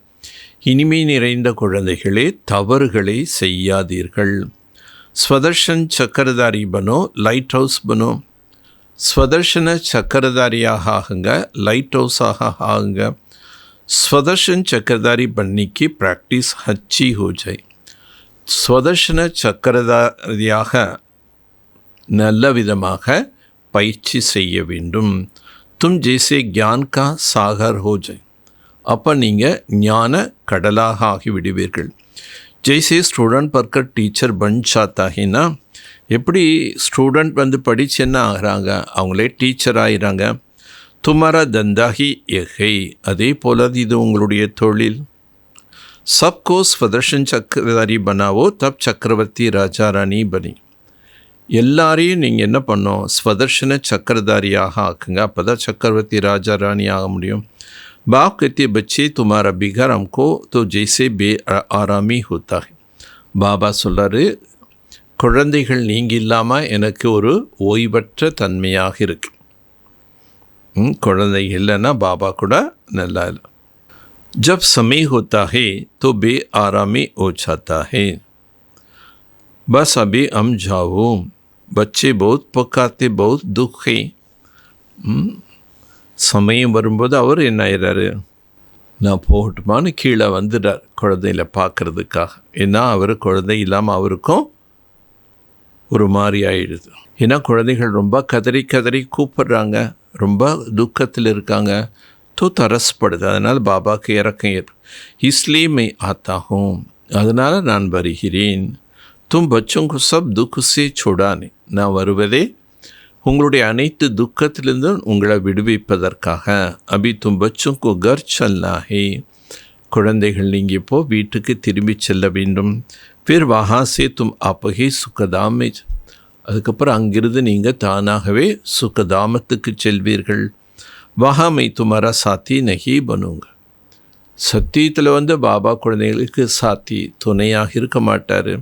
S4: இனிமை நிறைந்த குழந்தைகளே தவறுகளை செய்யாதீர்கள். ஸ்வதர்ஷன் சக்கரதாரி பனோ, லைட் ஹவுஸ் பனோ. ஸ்வதர்ஷன சக்கரதாரியாக ஆகுங்க, லைட் ஹவுஸாக ஆகுங்க. स्वदर्शन चक्रधारी बनने की प्रैक्टिस अच्छी हो जाए. स्वदर्शन चक्रधारिயாக நல்ல விதமாக பயிற்சி செய்ய வேண்டும். तुम जैसे ज्ञान का सागर हो जाए. அப்போ நீங்கள் ஞான கடலாக ஆகிவிடுவீர்கள். जैसे स्टूडेंट पढ़कर टीचर बन जाता है ना, எப்படி ஸ்டூடெண்ட் வந்து படித்து என்ன ஆகிறாங்க, அவங்களே டீச்சர் ஆகிறாங்க. तुम्हारा धंधा ही यह है. அதே போல இது உங்களுடைய தொழில். सबको स्वदर्शन चक्रधारी बनावो तब चक्रवर्ती राजा रानी बनी. எல்லாரையும் நீங்கள் என்ன பண்ணோம், ஸ்வதர்ஷன சக்கரதாரியாக ஆக்குங்க. அப்போ தான் சக்கரவர்த்தி ராஜா ராணி ஆக முடியும். बाप कहते बच्चे तुम्हारा बिगड़ हमको तो जैसे बे आरामी होता है. பாபா சொல்கிறாரு, குழந்தைகள் நீங்கள் இல்லாமல் எனக்கு ஒரு ஓய்வற்ற தன்மையாக இருக்கு. குழந்தை இல்லைன்னா பாபா கூட நல்லா இல்லை. जब समय होता है तो बेआरामी हो जाता है. बस अभी हम जाओ. बच्चे बहुत पकाते बहुत दुख है. சமயம் வரும்போது அவர் என்ன ஆயிடுறாரு, நான் போகட்டுமான்னு கீழே வந்துடுறார் குழந்தையில பார்க்குறதுக்காக. ஏன்னா அவர் குழந்தை இல்லாமல் அவருக்கும் ஒரு மாதிரி ஆயிடுது. ஏன்னா குழந்தைகள் ரொம்ப கதறி கதறி கூப்பிடுறாங்க, ரொம்ப துக்கத்தில் இருக்காங்க, तो तरसப்படுது. அதனால் பாபாக்கு இறக்கம் ஏற்படும். इसलिए मैं आता हूँ. அதனால் நான் வருகிறேன். तुम बच्चों को सब दुख से छुड़ाने. நான் வருவதே உங்களுடைய அனைத்து துக்கத்திலிருந்தும் உங்களை விடுவிப்பதற்காக. अभी तुम बच्चों को घर चलना है. குழந்தைகள் நீங்கள் இப்போ வீட்டுக்கு திரும்பி செல்ல வேண்டும். फिर वहाँ से तुम आप ही सुखधाम में. அதுக்கப்புறம் அங்கிருந்து நீங்கள் தானாகவே சுகதாமத்துக்கு செல்வீர்கள். வஹாமை துமாரா சாத்தி நகி பனுங்க. சத்தியத்தில் வந்து பாபா குழந்தைகளுக்கு சாத்தி துணையாக இருக்க மாட்டார்.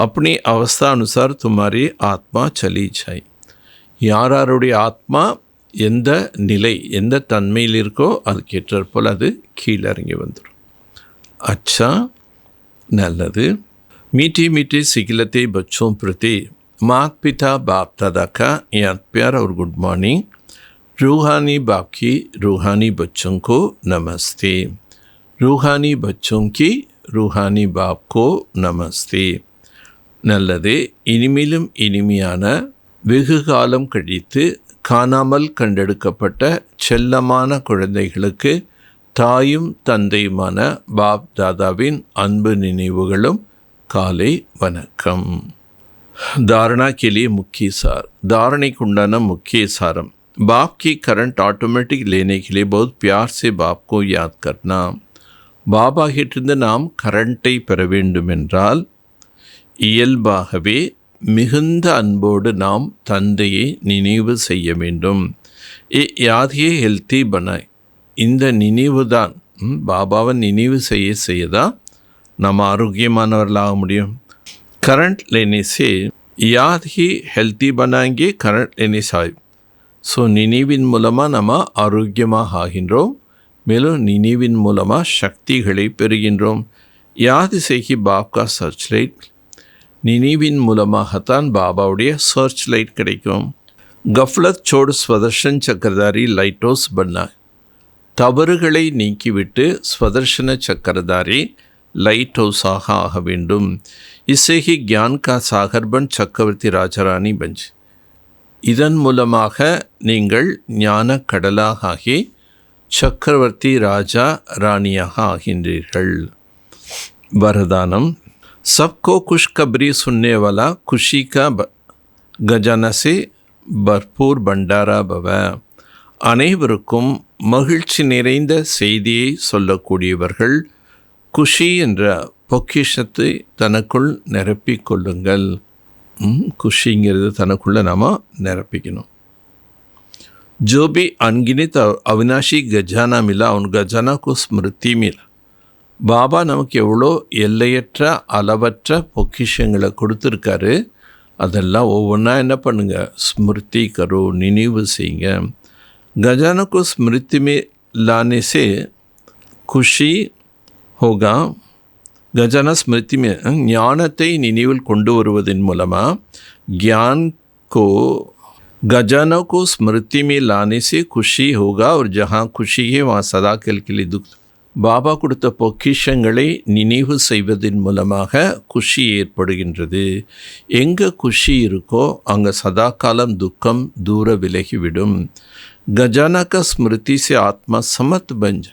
S4: அப்படி அவஸ்தா அனுசார் துமாரி ஆத்மா சலி ஜாய். யாருடைய ஆத்மா எந்த நிலை எந்த தன்மையில் இருக்கோ அதுக்கேற்றாற்போல் அது கீழிறங்கி வந்துடும். அச்சா, நல்லது. மீட்டி மீட்டி சிகிலத்தை बच्चों प्रति माता पिता बाप दादा का याद प्यार और गुड मॉर्निंग. रूहानी बाप की रूहानी बच्चों को नमस्ते. रूहानी बच्चों की रूहानी बाप को नमस्ते. நல்லது. இனிமேலும் இனிமையான வெகு காலம் கழித்து காணாமல் கண்டெடுக்கப்பட்ட செல்லமான குழந்தைகளுக்கு தாயும் தந்தையுமான பாப் தாதாவின் அன்பு நினைவுகளும் காலை வணக்கம். धारणा के लिए मुख्य सार. धारणे कुंडाना मुख्य सारम. बाप की करंट ऑटोमेटिक लेने के लिए बहुत प्यार से बाप को याद करना. பாபா கிட்டிருந்து நாம் கரண்ட்டை பெற வேண்டுமென்றால் இயல்பாகவே மிகுந்த அன்போடு நாம் தந்தையை நினைவு செய்ய வேண்டும். யாதையே ஹெல்த்தி பனாய். இந்த நினைவு தான் பாபாவை நினைவு செய்ய தான் நம்ம ஆரோக்கியமானவர்களாக முடியும். करंट लेने से याद ही हेल्ती बनाएंगे करंट लेने साहिब. ஸோ நினைவின் மூலமாக நம்ம ஆரோக்கியமாக ஆகின்றோம். மேலும் நினைவின் மூலமாக சக்திகளை பெறுகின்றோம். யாதி செய்கி பாப்கா சர்ச் லைட், நினைவின் மூலமாகத்தான் பாபாவுடைய சர்ச் லைட் கிடைக்கும். கஃப்லத் சோடு ஸ்வதர்ஷன் சக்கரதாரி லைட்டோஸ் பண்ணா, தவறுகளை நீக்கிவிட்டு ஸ்வதர்ஷன சக்கரதாரி லைட் ஹவுஸாக ஆக வேண்டும். இசேகி கியான் கா சாகர்பன் சக்கரவர்த்தி ராஜராணி பஞ்ச், இதன் மூலமாக நீங்கள் ஞான கடலாக ஆகி சக்கரவர்த்தி ராஜா ராணியாக ஆகின்றீர்கள். வரதானம். सबको खुशखबरी सुनने वाला खुशी का गजाना से भरपूर भंडारा भव. அனைவருக்கும் மகிழ்ச்சி நிறைந்த செய்தியை சொல்லக்கூடியவர்கள் குஷி என்ற பொக்கிஷத்தை தனக்குள் நிரப்பிக்கொள்ளுங்கள். குஷிங்கிறது தனக்குள்ளே நாம் நிரப்பிக்கணும். जो भी अनगिनत अविनाशी गजाना मिला उन गजाना को स्मृति मिला. பாபா நமக்கு எவ்வளோ எல்லையற்ற அளவற்ற பொக்கிஷங்களை கொடுத்துருக்காரு. அதெல்லாம் ஒவ்வொன்றா என்ன பண்ணுங்கள், ஸ்மிருதி கரோ, நினைவு செய்யுங்க. गजाना को स्मृति में लाने से खुशी होगा. கஜானா ஸ்மிருதி ஞானத்தை நினைவில் கொண்டு வருவதன் மூலமாக गजाना को स्मृति में लाने से खुशी होगा और जहाँ खुशी है वहाँ सदा के लिए दुख. பாபா கொடுத்த பொக்கிஷங்களை நினைவு செய்வதன் மூலமாக குஷி ஏற்படுகின்றது. எங்கே குஷி இருக்கோ அங்கே சதா காலம் துக்கம் தூர விலகிவிடும். கஜானா கா ஸ்மிருதி சே ஆத்மா சமத் பஞ்ச்,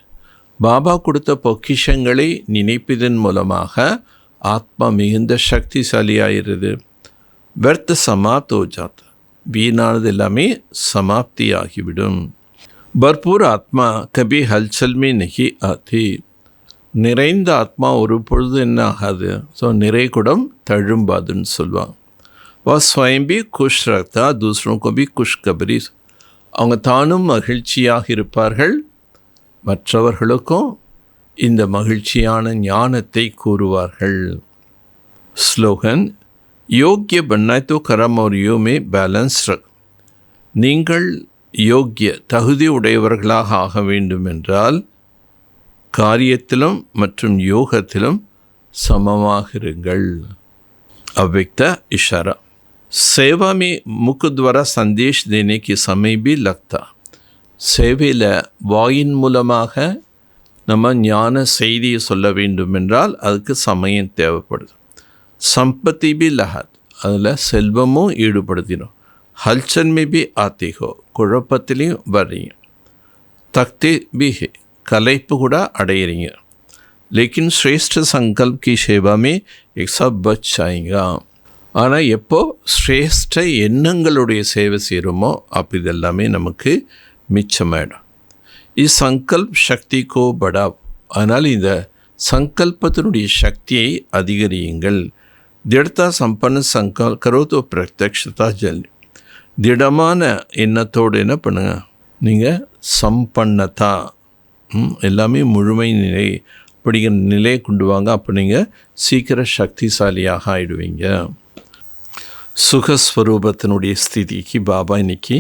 S4: பாபா கொடுத்த பொக்கிஷங்களை நினைப்பதன் மூலமாக ஆத்மா மிகுந்த சக்திசாலியாகிறது. व्यर्थ समाप्त हो जाता, வீணானது எல்லாமே சமாப்தி ஆகிவிடும். भरपूर आत्मा कभी हलचल में नहीं आती. நிறைந்த ஆத்மா ஒரு பொழுது என்ன ஆகாது. ஸோ நிறை குடம் தழும்பாதுன்னு சொல்லுவாங்க. वह स्वयं भी खुश रखता, दूसरों को भी खुशखबरी. அவங்க தானும் மகிழ்ச்சியாக இருப்பார்கள், மற்றவர்களுக்கும் இந்த மகிழ்ச்சியான ஞானத்தை கூறுவார்கள். ஸ்லோகன். யோக்கிய बनना तो कर्म और योग में बैलेंस रख. நீங்கள் யோக்கிய தகுதி உடையவர்களாக ஆக வேண்டுமென்றால் காரியத்திலும் மற்றும் யோகத்திலும் சமமாக இருங்கள். अव्यक्त इशारा. सेवा में मुख द्वारा संदेश देने के समय भी लगता. சேவையில் வாயின் மூலமாக நம்ம ஞான செய்தியை சொல்ல வேண்டுமென்றால் அதுக்கு சமயம் தேவைப்படுது. சம்பத்தி பி லஹத், அதில் செல்வமும் ஈடுபடுத்தினோம். हलचल में भी आते हो, குழப்பத்திலையும் வர்றீங்க. தக்தி भी है, கலைப்பு கூட அடையிறீங்க. लेकिन श्रेष्ठ संकल्प की सेवा में एक सब बच जाएगा. ஆனால் எப்போ ஸ்ரேஷ்ட எண்ணங்களுடைய சேவை செய்கிறோமோ அப்போ இதெல்லாமே நமக்கு மிச்சமாயிடும். சங்கல்ப் சக்தி கோ படா. அதனால் இந்த சங்கல்பத்தினுடைய சக்தியை அதிகரியுங்கள். திடத்தா சம்பன்ன சங்கல்ப் கரோ தோ பிரத்யக்ஷதா ஜல். திடமான எண்ணத்தோடு என்ன பண்ணுங்க, நீங்கள் சம்பன்னதா எல்லாமே முழுமை நிலை அப்படிங்கிற நிலையை கொண்டு வாங்க. அப்போ நீங்கள் சீக்கிரம் சக்திசாலியாக ஆயிடுவீங்க. சுகஸ்வரூபத்தினுடைய ஸ்திதிக்கு பாபா இன்னைக்கு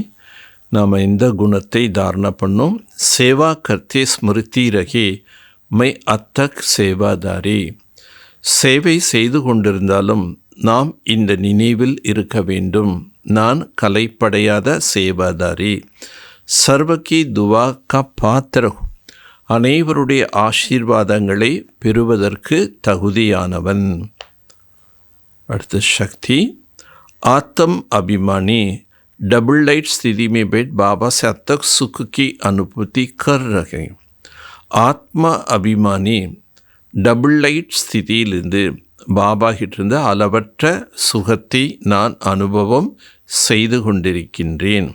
S4: நாம் இந்த குணத்தை தாரண பண்ணோம். சேவா கர்த்தே ஸ்மிருதி ரகே மை அத்தக் சேவாதாரி. சேவை செய்து கொண்டிருந்தாலும் நாம் இந்த நினைவில் இருக்க வேண்டும், நான் கலைப்படையாத சேவாதாரி. சர்வகி துவா கா பாத்திர, அனைவருடைய ஆசீர்வாதங்களை பெறுவதற்கு தகுதியானவன். அடுத்த சக்தி. आत्म अभिमानी डबल लाइट स्थिति में बैठ बाबा से अब तक सुख की अनुभूति कर रहे. ஆத்ம அபிமானி டபுள் லைட் ஸ்திதியிலிருந்து பாபா கிட்டிருந்த அளவற்ற சுகத்தை நான் அனுபவம் செய்து கொண்டிருக்கின்றேன்.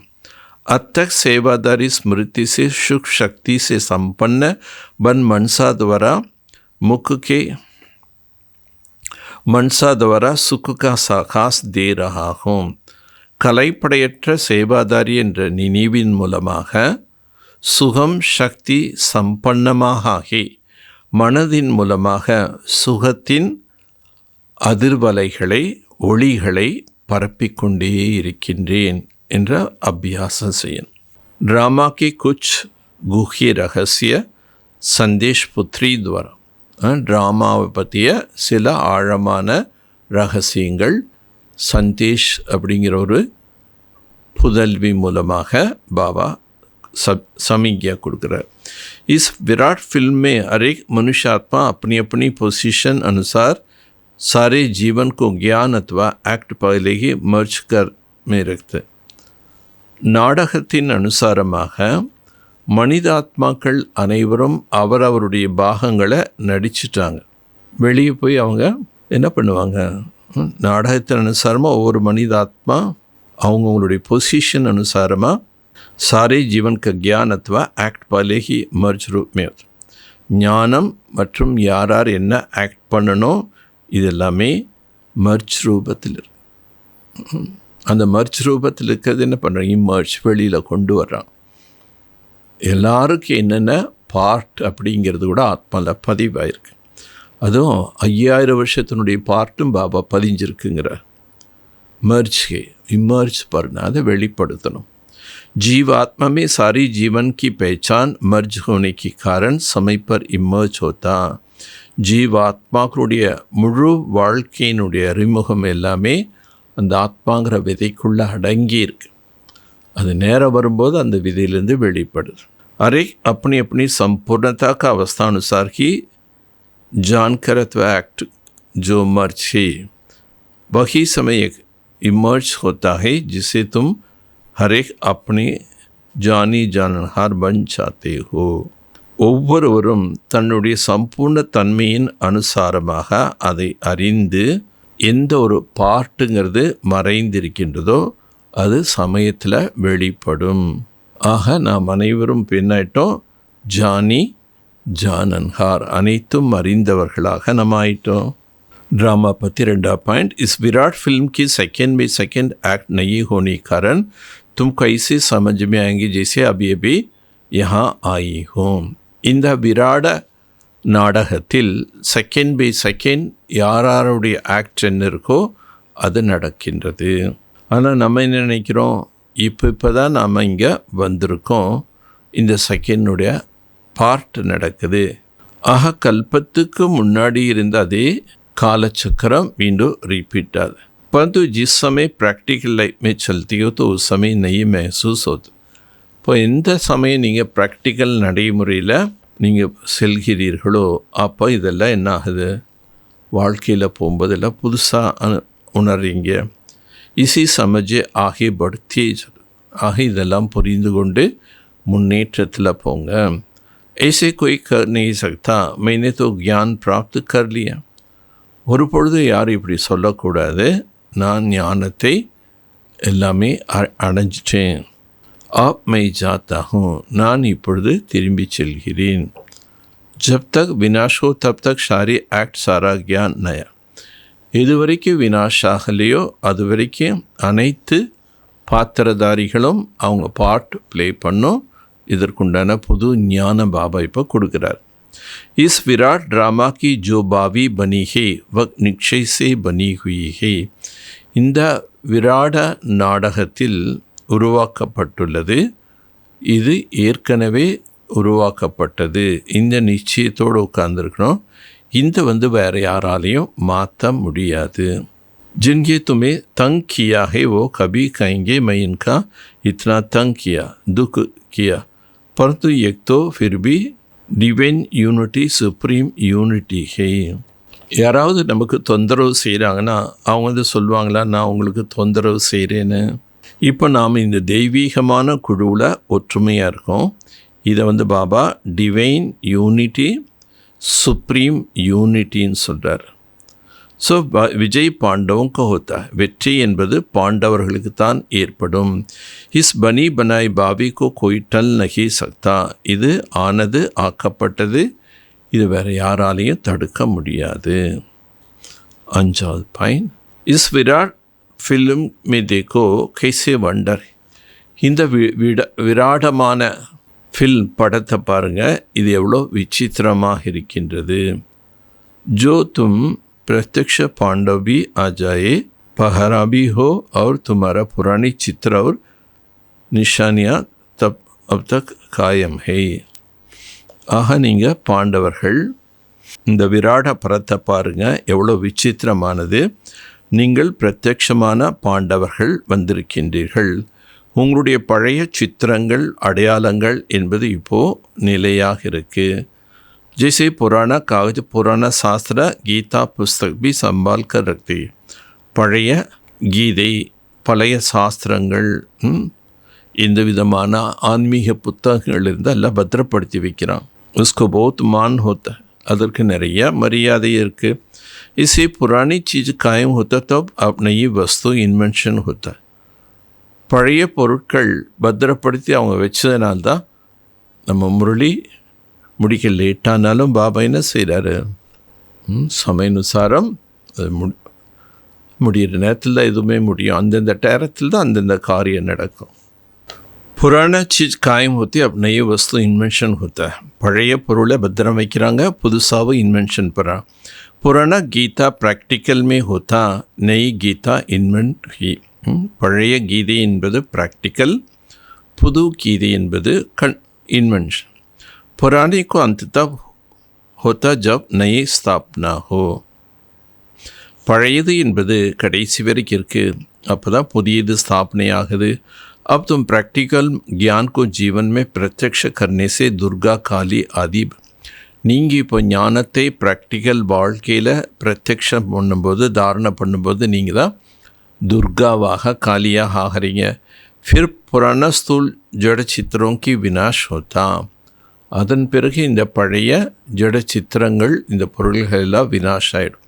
S4: அத்தக் சேவாதாரி ஸ்மிருதி से सुख शक्ति से संपन्न बन मनसा द्वारा मुख के मनसा द्वारा सुख का साकास दे रहा हूँ. கலைப்படையற்ற சேவாதாரி என்ற நினைவின் மூலமாக சுகம் சக்தி சம்பன்னமாக ஆகி மனதின் மூலமாக சுகத்தின் அதிர்வலைகளை ஒளிகளை பரப்பிக்கொண்டே இருக்கின்றேன் என்ற அபியாசம் செய்யணும். ड्रामा के कुछ गुह्य रहस्य சந்தேஷ் புத்ரி துவாரா, ட்ராமாவை பற்றிய சில ஆழமான ரகசியங்கள் சந்தேஷ் அப்படிங்கிற ஒரு புதல்வி மூலமாக பாபா समीज्ञा கொடுக்குறார். इस विराट फिल्म में हर एक मनुष्यात्मा अपनी अपनी पोजीशन अनुसार सारे जीवन को ज्ञान अथवा एक्ट पहले ही मर्ज कर में रखते. நாடகத்தின் அனுசாரமாக மனித ஆத்மாக்கள் அனைவரும் அவரவருடைய பாகங்களை நடிச்சிட்டாங்க. வெளியே போய் அவங்க என்ன பண்ணுவாங்க, நாடகத்தின் அனுசாரமாக ஒவ்வொரு மனித ஆத்மா அவங்கவுங்களுடைய பொசிஷன் अनुसारமாக सारे जीवन का ज्ञान अथवा एक्ट पहले ही मर्ज रूप में ஞானம் மற்றும் யார் யார் என்ன ஆக்ட் பண்ணணும் இது எல்லாமே மர்ஜ் ரூபத்தில் இருக்கு. அந்த மர்ஜ் ரூபத்தில் இருக்கிறது என்ன பண்ணுறாங்க, இம்மர்ஜ் வெளியில் கொண்டு வர்றாங்க. எல்லாருக்கும் என்னென்ன பார்ட் அப்படிங்கிறது கூட ஆத்மாவில் பதிவாயிருக்கு. அதுவும் 5000 வருஷத்தினுடைய பார்ட்டும் பாபா பதிஞ்சிருக்குங்கிற மர்ஜ்கே இம்மர்ஜ் பண்ண அதை வெளிப்படுத்தணும். जीवात्मा में सारी जीवन की पहचान मर्ज होने के कारण समय पर इमर्ज होता. ஜீவாத்மாக்களுடைய முழு வாழ்க்கையினுடைய அறிமுகம் எல்லாமே அந்த ஆத்மாங்கிற விதைக்குள்ளே அடங்கி இருக்கு. அது நேரம் வரும்போது அந்த விதையிலேருந்து வெளிப்படுது. अरे अपनी अपनी संपूर्णता का अवस्था अनुसार ही जानकर अथवा एक्ट जो मर्ज है वही समय इमर्ज होता है जिसे तुम हर एक अपने जानी जानहार बन जाते हो. ஒவ்வொருவரும் தன்னுடைய சம்பூர்ண தன்மையின் அனுசாரமாக அதை அறிந்து எந்த ஒரு பார்ட்டுங்கிறது மறைந்திருக்கின்றதோ அது சமயத்தில் வெளிப்படும். ஆக நாம் அனைவரும் பின்னாயிட்டோம் ஜானி ஜானன்ஹார், அனைத்தும் அறிந்தவர்களாக நம்ம ஆயிட்டோம். ड्रामा पति 2 पॉइंट, इस विराट फिल्म की सेकेंड में सेकेंड एक्ट नहीं होने कारण तुम कैसे समझ में आएंगे जैसे अभी अभी यहाँ आई हो. இந்த விராட நாடகத்தில் செகண்ட் பை செகண்ட் யாருடைய ஆக்ட் என்ன இருக்கோ அது நடக்கின்றது. ஆனால் நம்ம என்ன நினைக்கிறோம், இப்போ தான் நாம் இங்கே வந்திருக்கோம், இந்த செகண்டுடைய பார்ட் நடக்குது. ஆக கல்பத்துக்கு முன்னாடி இருந்த அதே कालचक्रम विंडो रिपीट आते. परंतु जिस समय प्रैक्टिकल लाइफ में चलती हो तो उस समय नहीं महसूस होता. இப்போ எந்த சமயம் நீங்கள் ப்ராக்டிக்கல் நடைமுறையில் நீங்கள் செல்கிறீர்களோ அப்போ இதெல்லாம் என்ன ஆகுது, வாழ்க்கையில் போகும்போதெல்லாம் புதுசாக உணர்றீங்க. இசி சமஜே ஆகி படுத்தி ஆக இதெல்லாம் புரிந்து கொண்டு முன்னேற்றத்தில் போங்க. ऐसे कोई कर नहीं सकता मैंने तो ज्ञान प्राप्त कर लिया. ஒரு பொழுது யாரும் இப்படி சொல்லக்கூடாது, நான் ஞானத்தை எல்லாமே அடைஞ்சிட்டேன். ஆப் மை ஜாத்தா ஹூம், நான் இப்பொழுது திரும்பி செல்கிறேன். ஜப் தக் வினாஷ் ஹோ தப் தக் சாரி ஆக்ட் சாரா கியான் நயா. எது வரைக்கும் வினாஷ் ஆகலையோ அது வரைக்கும் அனைத்து பாத்திரதாரிகளும் அவங்க பார்ட் ப்ளே பண்ணும். இதற்குண்டான புது ஞான பாபா இப்போ கொடுக்குறார். इस विराट ड्रामा की जो बावी बनी है वह निक्षय से बनी हुई है. இந்த விராட நாடகத்தில் உருவாக்கப்பட்டுள்ளது, இது ஏற்கனவே உருவாக்கப்பட்டது. இந்த நிச்சயத்தோடு உட்கார்ந்துருக்கணும். இந்த வேறு யாராலையும் மாற்ற முடியாது. जिनके तुम्हें तंग किया है वो कभी कहेंगे मैं इनका इतना तंग किया दुख किया, परंतु एक तो फिर भी டிவைன் யூனிட்டி சுப்ரீம் யூனிட்டி ஹே. யாராவது நமக்கு தொந்தரவு செய்கிறாங்கன்னா அவங்க சொல்லுவாங்களா நான் உங்களுக்கு தொந்தரவு செய்கிறேன்னு. இப்போ நாம் இந்த தெய்வீகமான குழுவில் ஒற்றுமையாக இருக்கோம். இதை பாபா டிவைன் யூனிட்டி சுப்ரீம் யூனிட்டின்னு சொல்கிறார். ஸோ விஜய் பாண்டவங்க ஹோத்தா, வெற்றி என்பது பாண்டவர்களுக்கு தான் ஏற்படும். இஸ் பனி பனாய் பாபி கோ கோய் டல் நகி சக்தா, இது ஆனது ஆக்கப்பட்டது, இது வேறு யாராலையும் தடுக்க முடியாது. 5வது பாயிண்ட், இஸ் விராட் ஃபிலிம் மே தேக்கோ கைசே வண்டர். இந்த விராடமான ஃபில்ம் படத்தை பாருங்கள், இது எவ்வளோ விசித்திரமாக இருக்கின்றது. ஜோ தும் प्रत्यक्ष पांडव भी आ जाए पहरा भी हो और तुम्हारा पुरानी चित्र और निशानियाँ तब अब तक कायम है. ஆக நீங்கள் பாண்டவர்கள், இந்த விராட பரத்தை பாருங்க எவ்வளோ விசித்திரமானது. நீங்கள் பிரத்யட்சமான பாண்டவர்கள் வந்திருக்கின்றீர்கள். உங்களுடைய பழைய சித்திரங்கள் அடையாளங்கள் என்பது இப்போது நிலையாக இருக்குது. जैसे पुराना कागज पुराना शास्त्र गीता पुस्तक भी संभाल कर रखती है. பழைய கீதை, பழைய சாஸ்திரங்கள், இந்த விதமான ஆன்மீக புத்தகங்கள் இருந்து எல்லாம் பத்திரப்படுத்தி வைக்கிறான். उसको बहुत मान होता है, அதற்கு நிறைய மரியாதை இருக்குது. इसे पुरानी चीज़ कायम होता तब अब नई वस्तु इन्वेंशन होता है. பழைய பொருட்கள் பத்திரப்படுத்தி அவங்க வச்சதுனால்தான் நம்ம முரளி முடிக்க லேட்டானாலும் பாபா என்ன செய்கிறாரு, சமயனுசாரம் அது முடிகிற நேரத்தில் தான் எதுவுமே முடியும். அந்தந்த நேரத்தில் தான் அந்தந்த காரியம் நடக்கும். புராண चीज़ कायम होती अब नई वस्तु इन्वेंशन होता है. பழைய பொருளை பத்திரம் வைக்கிறாங்க, புதுசாகவும் இன்வென்ஷன் பண்ணுறாங்க. புராண கீதா ப்ராக்டிக்கல் மே ஹோத்தா, நெய் கீதா இன்வென்ட் ஹி. பழைய கீதை என்பது ப்ராக்டிக்கல், புது கீதை என்பது இன்வென்ஷன். पुराने को अंत तब होता जब नई स्थापना हो. பழையது என்பது கடைசி வரைக்கும் இருக்குது, அப்போ தான் புதியது ஸ்தாபனை ஆகுது. अब तुम प्रैक्टिकल ज्ञान को जीवन में प्रत्यक्ष करने से दुर्गा काली आदि. நீங்கள் இப்போ ஞானத்தை ப்ராக்டிக்கல் வாழ்க்கையில் பிரத்யக்ஷம் பண்ணும்போது, தாரணை பண்ணும்போது நீங்கள் தான் துர்காவாக காலியாக ஆகிறீங்க. फिर पुराना स्थूल जड़ चित्रों की विनाश होता. அதன் பிறகு இந்த பழைய ஜட சித்திரங்கள், இந்த பொருள்கள் எல்லாம் வினாஷ் ஆகிடும்.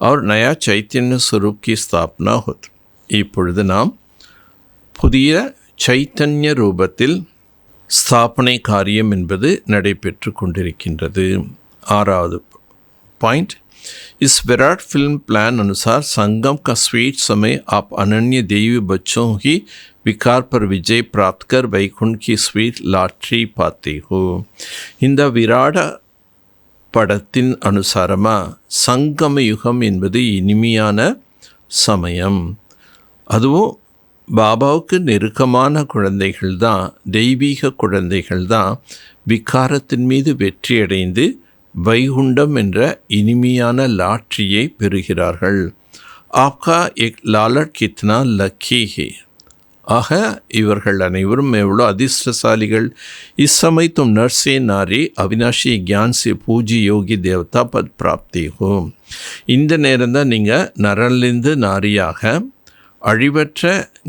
S4: அவர் நயா சைத்தன்ய ஸ்வரூப் கி ஸ்தாபனா ஹோத். இப்பொழுது நாம் புதிய சைத்தன்ய ரூபத்தில் ஸ்தாபனை காரியம் என்பது நடைபெற்று கொண்டிருக்கின்றது. 6வது पॉइंट, इस विराट फिल्म प्लान अनुसार संगम का स्वीट समय आप अनन्य देवी बच्चों ही विकार पर विजय प्राप्त कर वैकुंठ की स्वीट लॉटरी पाते हो. இந்த விராட படத்தின் அனுசாரமாக சங்கம யுகம் என்பது இனிமையான சமயம். அதுவும் பாபாவுக்கு நெருக்கமான குழந்தைகள் தான், தெய்வீக குழந்தைகள் தான் விகாரத்தின் மீது வெற்றியடைந்து வைகுண்டம் என்ற இனிமையான லாட்ரியை பெறுகிறார்கள். ஆப்கா எக் லாலட் கித்னா லக்கி ஹே. ஆக இவர்கள் அனைவரும் எவ்வளோ அதிர்ஷ்டசாலிகள். இஸ்ஸமய் தும் நர்சே நாரி அவினாஷி கியான் சே பூஜி யோகி தேவதா பத் பிராப்தி ஹோ. இந்த நேரம்தான் நீங்கள் நரன்லேருந்து நாரியாக அழிவற்ற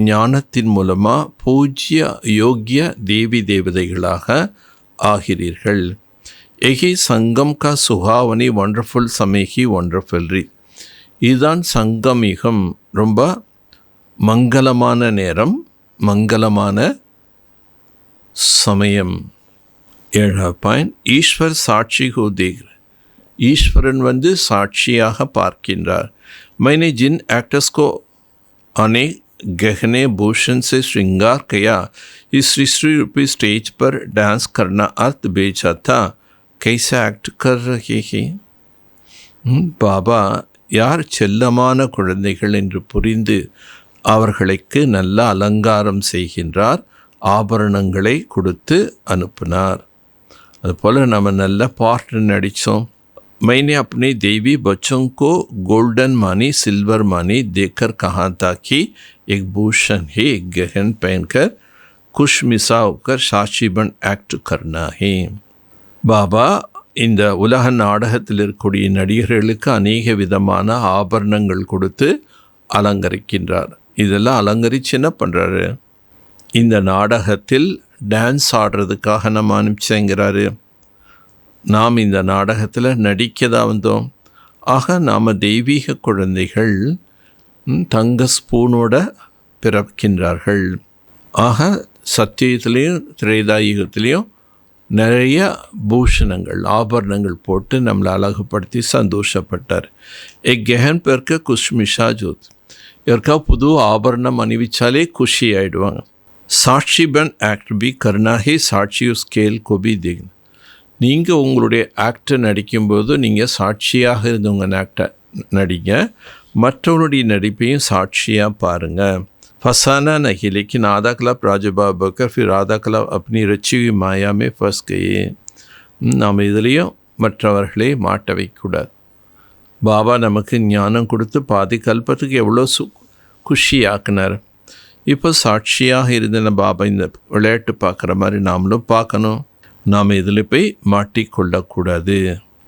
S4: ஞானத்தின் மூலமாக பூஜ்ய யோகிய தேவி தேவதைகளாக ஆகிறீர்கள். எஹி சங்கம் கா சுகாவனி ஒண்டர்ஃபுல் சமேகி ஒண்டர்ஃபுல் ரீ. இதுதான் சங்கம் யுகம், ரொம்ப மங்களமான நேரம், மங்களமான சமயம். 7வது பாயிண்ட், ஈஸ்வர் சாட்சி ஹோ தேக். ஈஸ்வரன் வந்து சாட்சியாக பார்க்கின்றார். मैंने जिन एक्टर्स को अनेक गहने भूषण से श्रृंगार किया, इस सृष्टि रूपी स्टेज पर डांस करना अर्थ बेचा था, कैसा एक्ट कर रहे हैं. பாபா யார் செல்லமான குழந்தைகள் என்று புரிந்து அவர்களுக்கு நல்ல அலங்காரம் செய்கின்றார், ஆபரணங்களை கொடுத்து அனுப்பினார். அதுபோல் நம்ம நல்ல பாட்டு நடித்தோம். मैंने अपने देवी बच्चों को गोल्डन मानी, सिल्वर मानी देखकर कहा था कि एक भूषण है, एक गहन पहनकर खुशमिसा होकर साक्षी बन एक्ट करना है. பாபா இந்த உலக நாடகத்தில் இருக்கக்கூடிய நடிகர்களுக்கு அநேக விதமான ஆபரணங்கள் கொடுத்து அலங்கரிக்கின்றார். இதெல்லாம் அலங்கரித்து என்ன பண்ணுறாரு, இந்த நாடகத்தில் டான்ஸ் ஆடுறதுக்காக நம்ம அனுப்பிச்சேங்கிறாரு. நாம் இந்த நாடகத்தில் நடிக்க தான் வந்தோம். ஆக நாம் தெய்வீக குழந்தைகள் தங்க ஸ்பூனோட பிறக்கின்றார்கள். ஆக சத்தியத்திலையும் திரேதாயுகத்திலையும் நிறைய பூஷணங்கள் ஆபரணங்கள் போட்டு நம்மளை அழகுப்படுத்தி சந்தோஷப்பட்டார். கெஹன் பேர்க்க குஷ்மிஷா ஜோத். இவருக்கா புது ஆபரணம் அணிவிச்சாலே குஷி ஆகிடுவாங்க. சாட்சி பன் ஆக்ட் பி கருணாஹே சாட்சி ஸ்கேல் கோபி தேக். நீங்கள் உங்களுடைய ஆக்டை நடிக்கும்போது நீங்கள் சாட்சியாக இருந்து உங்கள் ஆக்டை நடிங்க. மற்றவருடைய நடிப்பையும் சாட்சியாக பாருங்கள். फसाना नहीं, लेकिन आधा क्लब राजबा बकर फिर आधा क्लब अपनी रची हुई माया में फंस गए. நாம் இதுலேயும் மற்றவர்களை மாட்ட வைக்கக்கூடாது. பாபா நமக்கு ஞானம் கொடுத்து பாதி கல்பத்துக்கு எவ்வளோ குஷியாக்குனார். இப்போ சாட்சியாக இருந்த பாபா இந்த விளையாட்டு பார்க்குற மாதிரி நாமளும் பார்க்கணும். நாம் இதில் போய் மாட்டிக்கொள்ளக்கூடாது.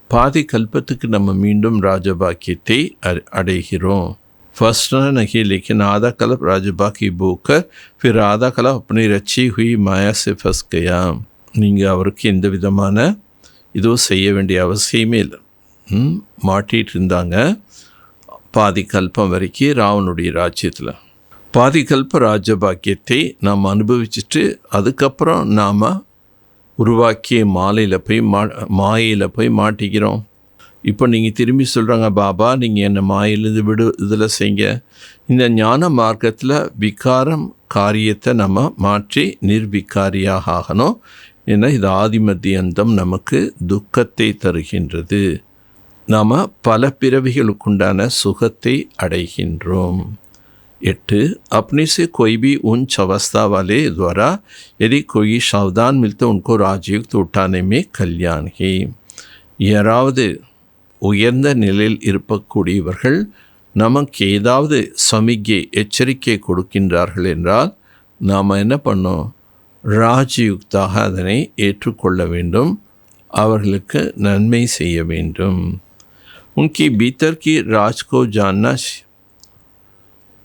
S4: பாதி கல்பத்துக்கு நம்ம மீண்டும் ராஜபாக்கியத்தை அடைகிறோம். फंसना नहीं, लेकिन आधा कल्प राजबा की बोकर फिर आधा कल्प अपनी रची हुई माया से फंस गया. நீங்கள் அவருக்கு எந்த விதமான இதோ செய்ய வேண்டிய அவசியமே இல்லை. மாட்டிகிட்டு இருந்தாங்க பாதி கல்பம் வரைக்கும் ராவனுடைய ராஜ்யத்தில். பாதி கல்ப ராஜபாக்கியத்தை நாம் அனுபவிச்சுட்டு அதுக்கப்புறம் நாம் உருவாக்கிய மாயையில் போய் மாட்டிக்கிறோம். இப்போ நீங்கள் திரும்பி சொல்கிறாங்க, பாபா நீங்கள் என்னை மாயிலிருந்து இதில் செய்ங்க. இந்த ஞான மார்க்கத்தில் விகாரம் காரியத்தை நம்ம மாற்றி நிர்விகாரியாக ஆகணும். ஏன்னா இது ஆதிமத்தியந்தம் நமக்கு துக்கத்தை தருகின்றது. நாம் பல பிறவிகளுக்குண்டான சுகத்தை அடைகின்றோம். 8. अपने से कोई भी उच्च अवस्था वाले द्वारा यदि कोई सावधान मिलते उनको राजयुक्त उठाने में कल्याण है. யாராவது உயர்ந்த நிலையில் இருக்கக்கூடியவர்கள் நமக்கு ஏதாவது சமிகை எச்சரிக்கை கொடுக்கின்றார்கள் என்றால் நாம் என்ன பண்ணோம்? ராஜயுக்தாக அதனை ஏற்றுக்கொள்ள வேண்டும். அவர்களுக்கு நன்மை செய்ய வேண்டும். உன்கி பீத்தர் கி ராஜ் கோ ஜான்னா,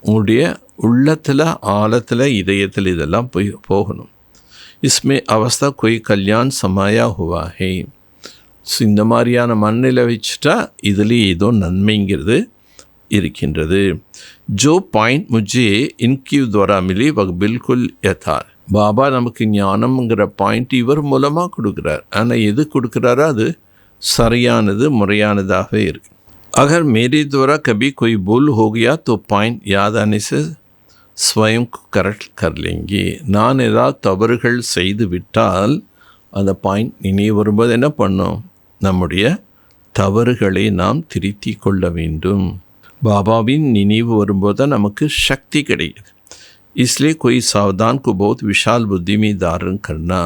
S4: உங்களுடைய உள்ளத்தில் ஆழத்தில் இதயத்தில் இதெல்லாம் போகணும். இஸ்மே அவஸ்தா कोई कल्याण समाया हुआ है. இந்த மாதிரியான மண்ணில் வச்சுட்டா இதில் ஏதோ நன்மைங்கிறது இருக்கின்றது. ஜோ பாயிண்ட் முஜே இன்கி துவாரா மிலி வக் பில்குல் யதார். பாபா நமக்கு ஞானம்ங்கிற பாயிண்ட் இவர் மூலமாக கொடுக்குறார். ஆனால் எது கொடுக்குறாரோ அது சரியானது முறையானதாக இருக்கு. अगर मेरे द्वारा कभी कोई भूल हो गया तो पॉइंट याद आने से स्वयं को करेक्ट कर लेंगे. நான் ஏதாவது தவறுகள் செய்து விட்டால் அந்த பாயிண்ட் நினைவு வரும்போது என்ன பண்ணோம்? நம்முடைய தவறுகளை நாம் திருத்தி கொள்ள வேண்டும். பாபாவின் நினைவு வரும்போது தான் நமக்கு சக்தி கிடைக்குது. इसलिए कोई सावधान को बहुत विशाल बुद्धि में धारण करना.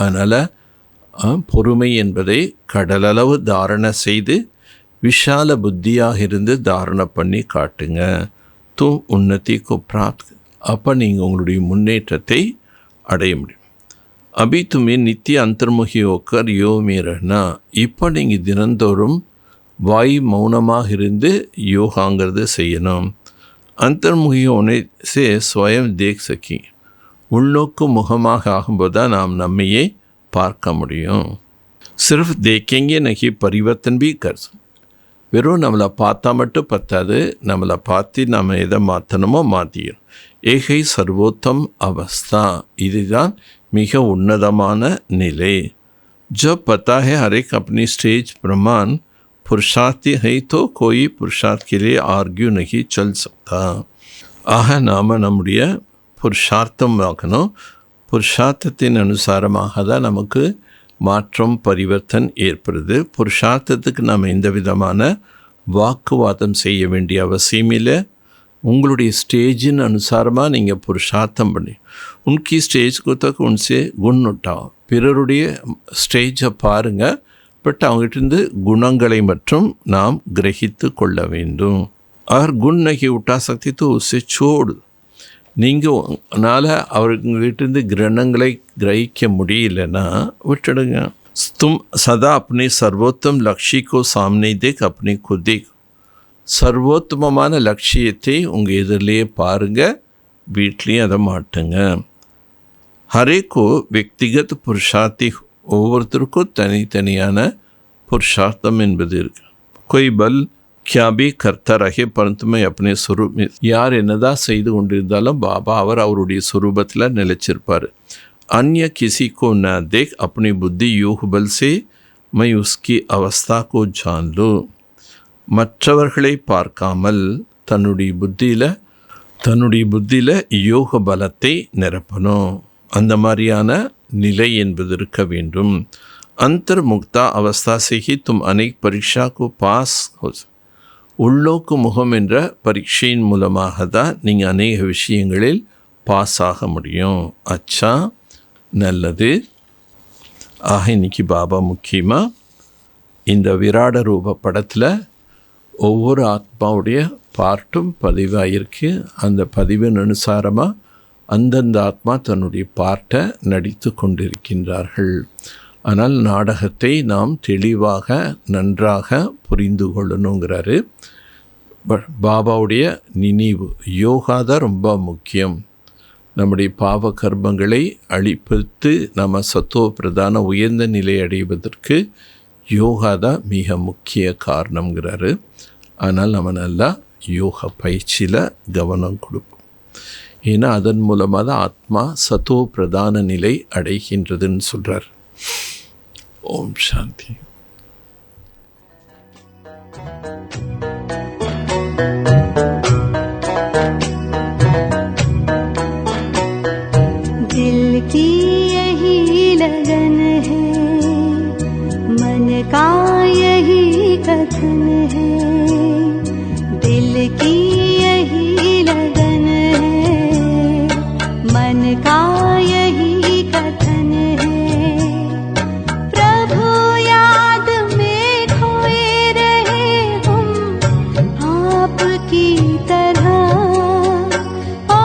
S4: அதனால் பொறுமை என்பதை கடலளவு தாரணை செய்து விஷால புத்தியாக இருந்து தாரணை பண்ணி காட்டுங்க. தும் உன்னதி கோ பிராப்த். அப்போ நீங்கள் உங்களுடைய முன்னேற்றத்தை அடைய முடியும். அபி துமே நித்திய அந்தர்முகி ஓக்கர் யோ மீறனா. இப்போ நீங்கள் தினந்தோறும் வாய் மௌனமாக இருந்து யோகாங்கிறது செய்யணும். அந்தர்முகி होने से स्वयं देख सकी. உள்நோக்கு முகமாக ஆகும்போது தான் நாம் நம்மையே பார்க்க முடியும். சிர்ஃப் தேக்கேங்கே நகி பரிவர்த்தன் பி கர். வெறும் நம்மளை பார்த்தா மட்டும் பத்தாது, நம்மளை பார்த்து நம்ம எதை மாற்றணுமோ மாற்றிடும். ஏகை சர்வோத்தம் அவஸ்தா. இதுதான் மிக உன்னதமான நிலை. जब पता है हर एक अपनी स्टेज प्रमाण पुरुषार्थी है तो कोई पुरुषार्थ के लिए आर्ग्यू नहीं चल सकता. ஆக நாம் நம்முடைய புருஷார்த்தம் ஆக்கணும். புருஷார்த்தத்தின் அனுசாரமாக தான் நமக்கு மாற்றம் பரிவர்த்தன் ஏற்படுது. புருஷார்த்தத்துக்கு நாம் எந்த விதமான வாக்குவாதம் செய்ய வேண்டிய அவசியம் இல்லை. உங்களுடைய ஸ்டேஜின் அனுசாரமாக நீங்கள் புருஷார்த்தம் பண்ணி உன்கி ஸ்டேஜ்க்கு தக்க உன்சே குண் உட்டாகும். பிறருடைய ஸ்டேஜை பாருங்கள், பட் அவங்ககிட்டருந்து குணங்களை மற்றும் நாம் கிரகித்து கொள்ள வேண்டும். அவர் குண் நகி உட்டா சக்தி தோ உசே சோடு. நீங்கள் அதனால் அவர்கிட்டருந்து கிரணங்களை கிரகிக்க முடியலன்னா விட்டுடுங்க. தும் சதா अपने सर्वोत्तम लक्ष्य को सामने देख अपने को देख. சர்வோத்தமமான லட்சியத்தை உங்கள் எதிரிலேயே பாருங்கள், வீட்லேயும் அதை மாட்டுங்க. ஹரேக்கோ व्यक्तिगत புருஷார்த்தி. ஒவ்வொருத்தருக்கும் தனித்தனியான புருஷார்த்தம் என்பது இருக்கு. कोई बल क्या भी करता रहे परंतु मैं अपने स्वरूप में. யார் என்னதான் செய்து கொண்டிருந்தாலும் பாபா அவர் அவருடைய स्वरूपத்தில் நிலைச்சிருப்பார். अन्य किसी को न देख अपनी बुद्धि योग बल से मैं उसकी अवस्था को जान लूँ. மற்றவர்களை பார்க்காமல் தன்னுடைய புத்தியில் யோக பலத்தை நிரப்பணும். அந்த மாதிரியான நிலை என்பது இருக்க வேண்டும். अंतर्मुक्ता अवस्था से ही तुम अनेक परीक्षा को पास हो. உள்நோக்கு முகம் என்ற பரீட்சையின் மூலமாக தான் நீங்கள் அநேக விஷயங்களில் பாஸ் ஆக முடியும். அச்சா, நல்லது. ஆக இன்னைக்கு பாபா முக்கியமாக இந்த விராட ரூப படத்தில் ஒவ்வொரு ஆத்மாவுடைய பார்ட்டும் பதிவாயிருக்கு. அந்த பதிவின் அனுசாரமாக அந்தந்த ஆத்மா தன்னுடைய பார்ட்டை நடித்து கொண்டிருக்கின்றார்கள். ஆனால் நாடகத்தை நாம் தெளிவாக நன்றாக புரிந்து கொள்ளணுங்கிறாரு. பாபாவுடைய நினைவு யோகா தான் ரொம்ப முக்கியம். நம்முடைய பாவ கர்மங்களை அழிப்பித்து நம்ம சத்துவ பிரதான உயர்ந்த நிலை அடைவதற்கு யோகா தான் மிக முக்கிய காரணங்கிறாரு. ஆனால் நம்ம நல்லா யோகா பயிற்சியில் கவனம் கொடுப்போம். ஏன்னா அதன் மூலமாக தான் ஆத்மா சத்துவ பிரதான நிலை அடைகின்றதுன்னு சொல்கிறார். ஓம் சாந்தி.
S5: दिल की यही लगन है, मन का यही कथन है। दिल की यही लगन है, मन का यही कथन है। प्रभु याद में खोए रहे हम आपकी तरह। ओ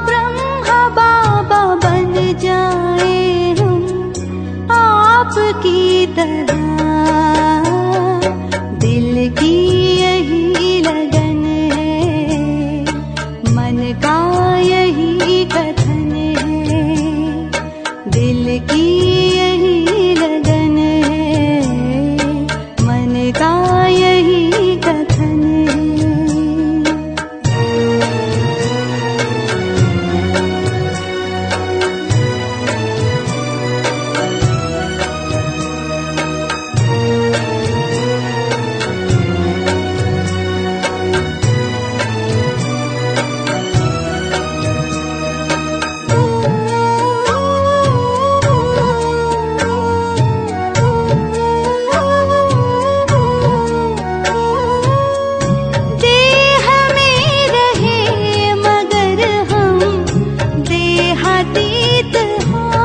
S5: ब्रह्मा बाबा बन जाए हम आपकी तरह। दिल की यही लगन है, मन का यही कथन है। दिल की यही लगन है, मन का यही कथन है। देह में रहे मगर हम देहातीत हों।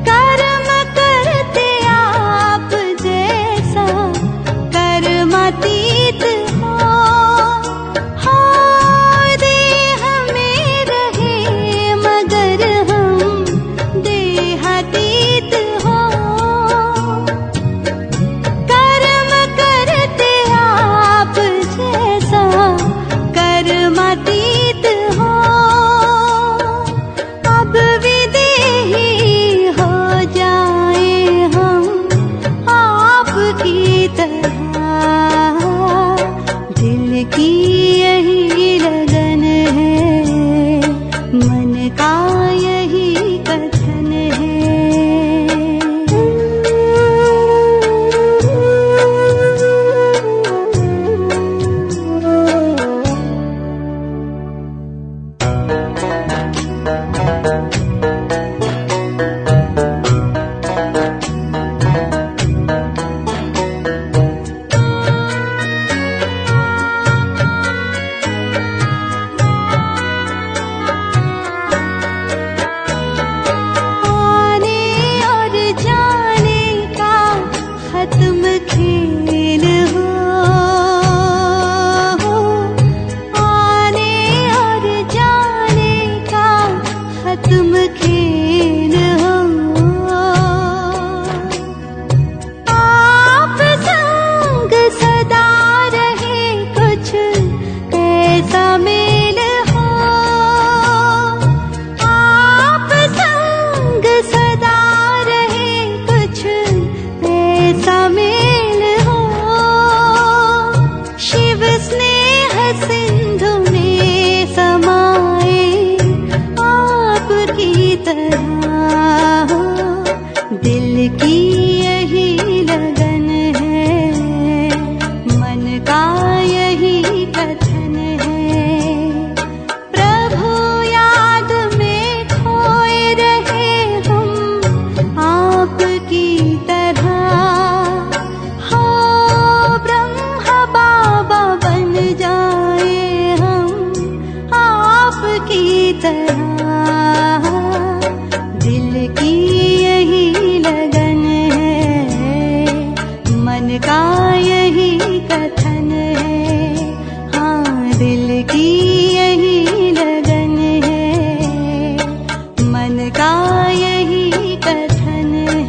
S5: कर्म करते आप जैसा कर्मातीत हों। देह में रहे मगर हम देहातीत हों। कर्म करते आप जैसा कर्मातीत हो। अब विदेही हो जाए हम आपकी तरह। दिल की यही लगन है, मन का यही कथन है। आने और जाने का खत्म खेल हो। आने और जाने का खत्म खेल हो। आप संग सदा रहे कुछ ऐसा मेल हो। आप संग सदा रहे कुछ ऐसा मेल का यही कथन है, हाँ दिल की यही लगन है, मन का यही कथन है।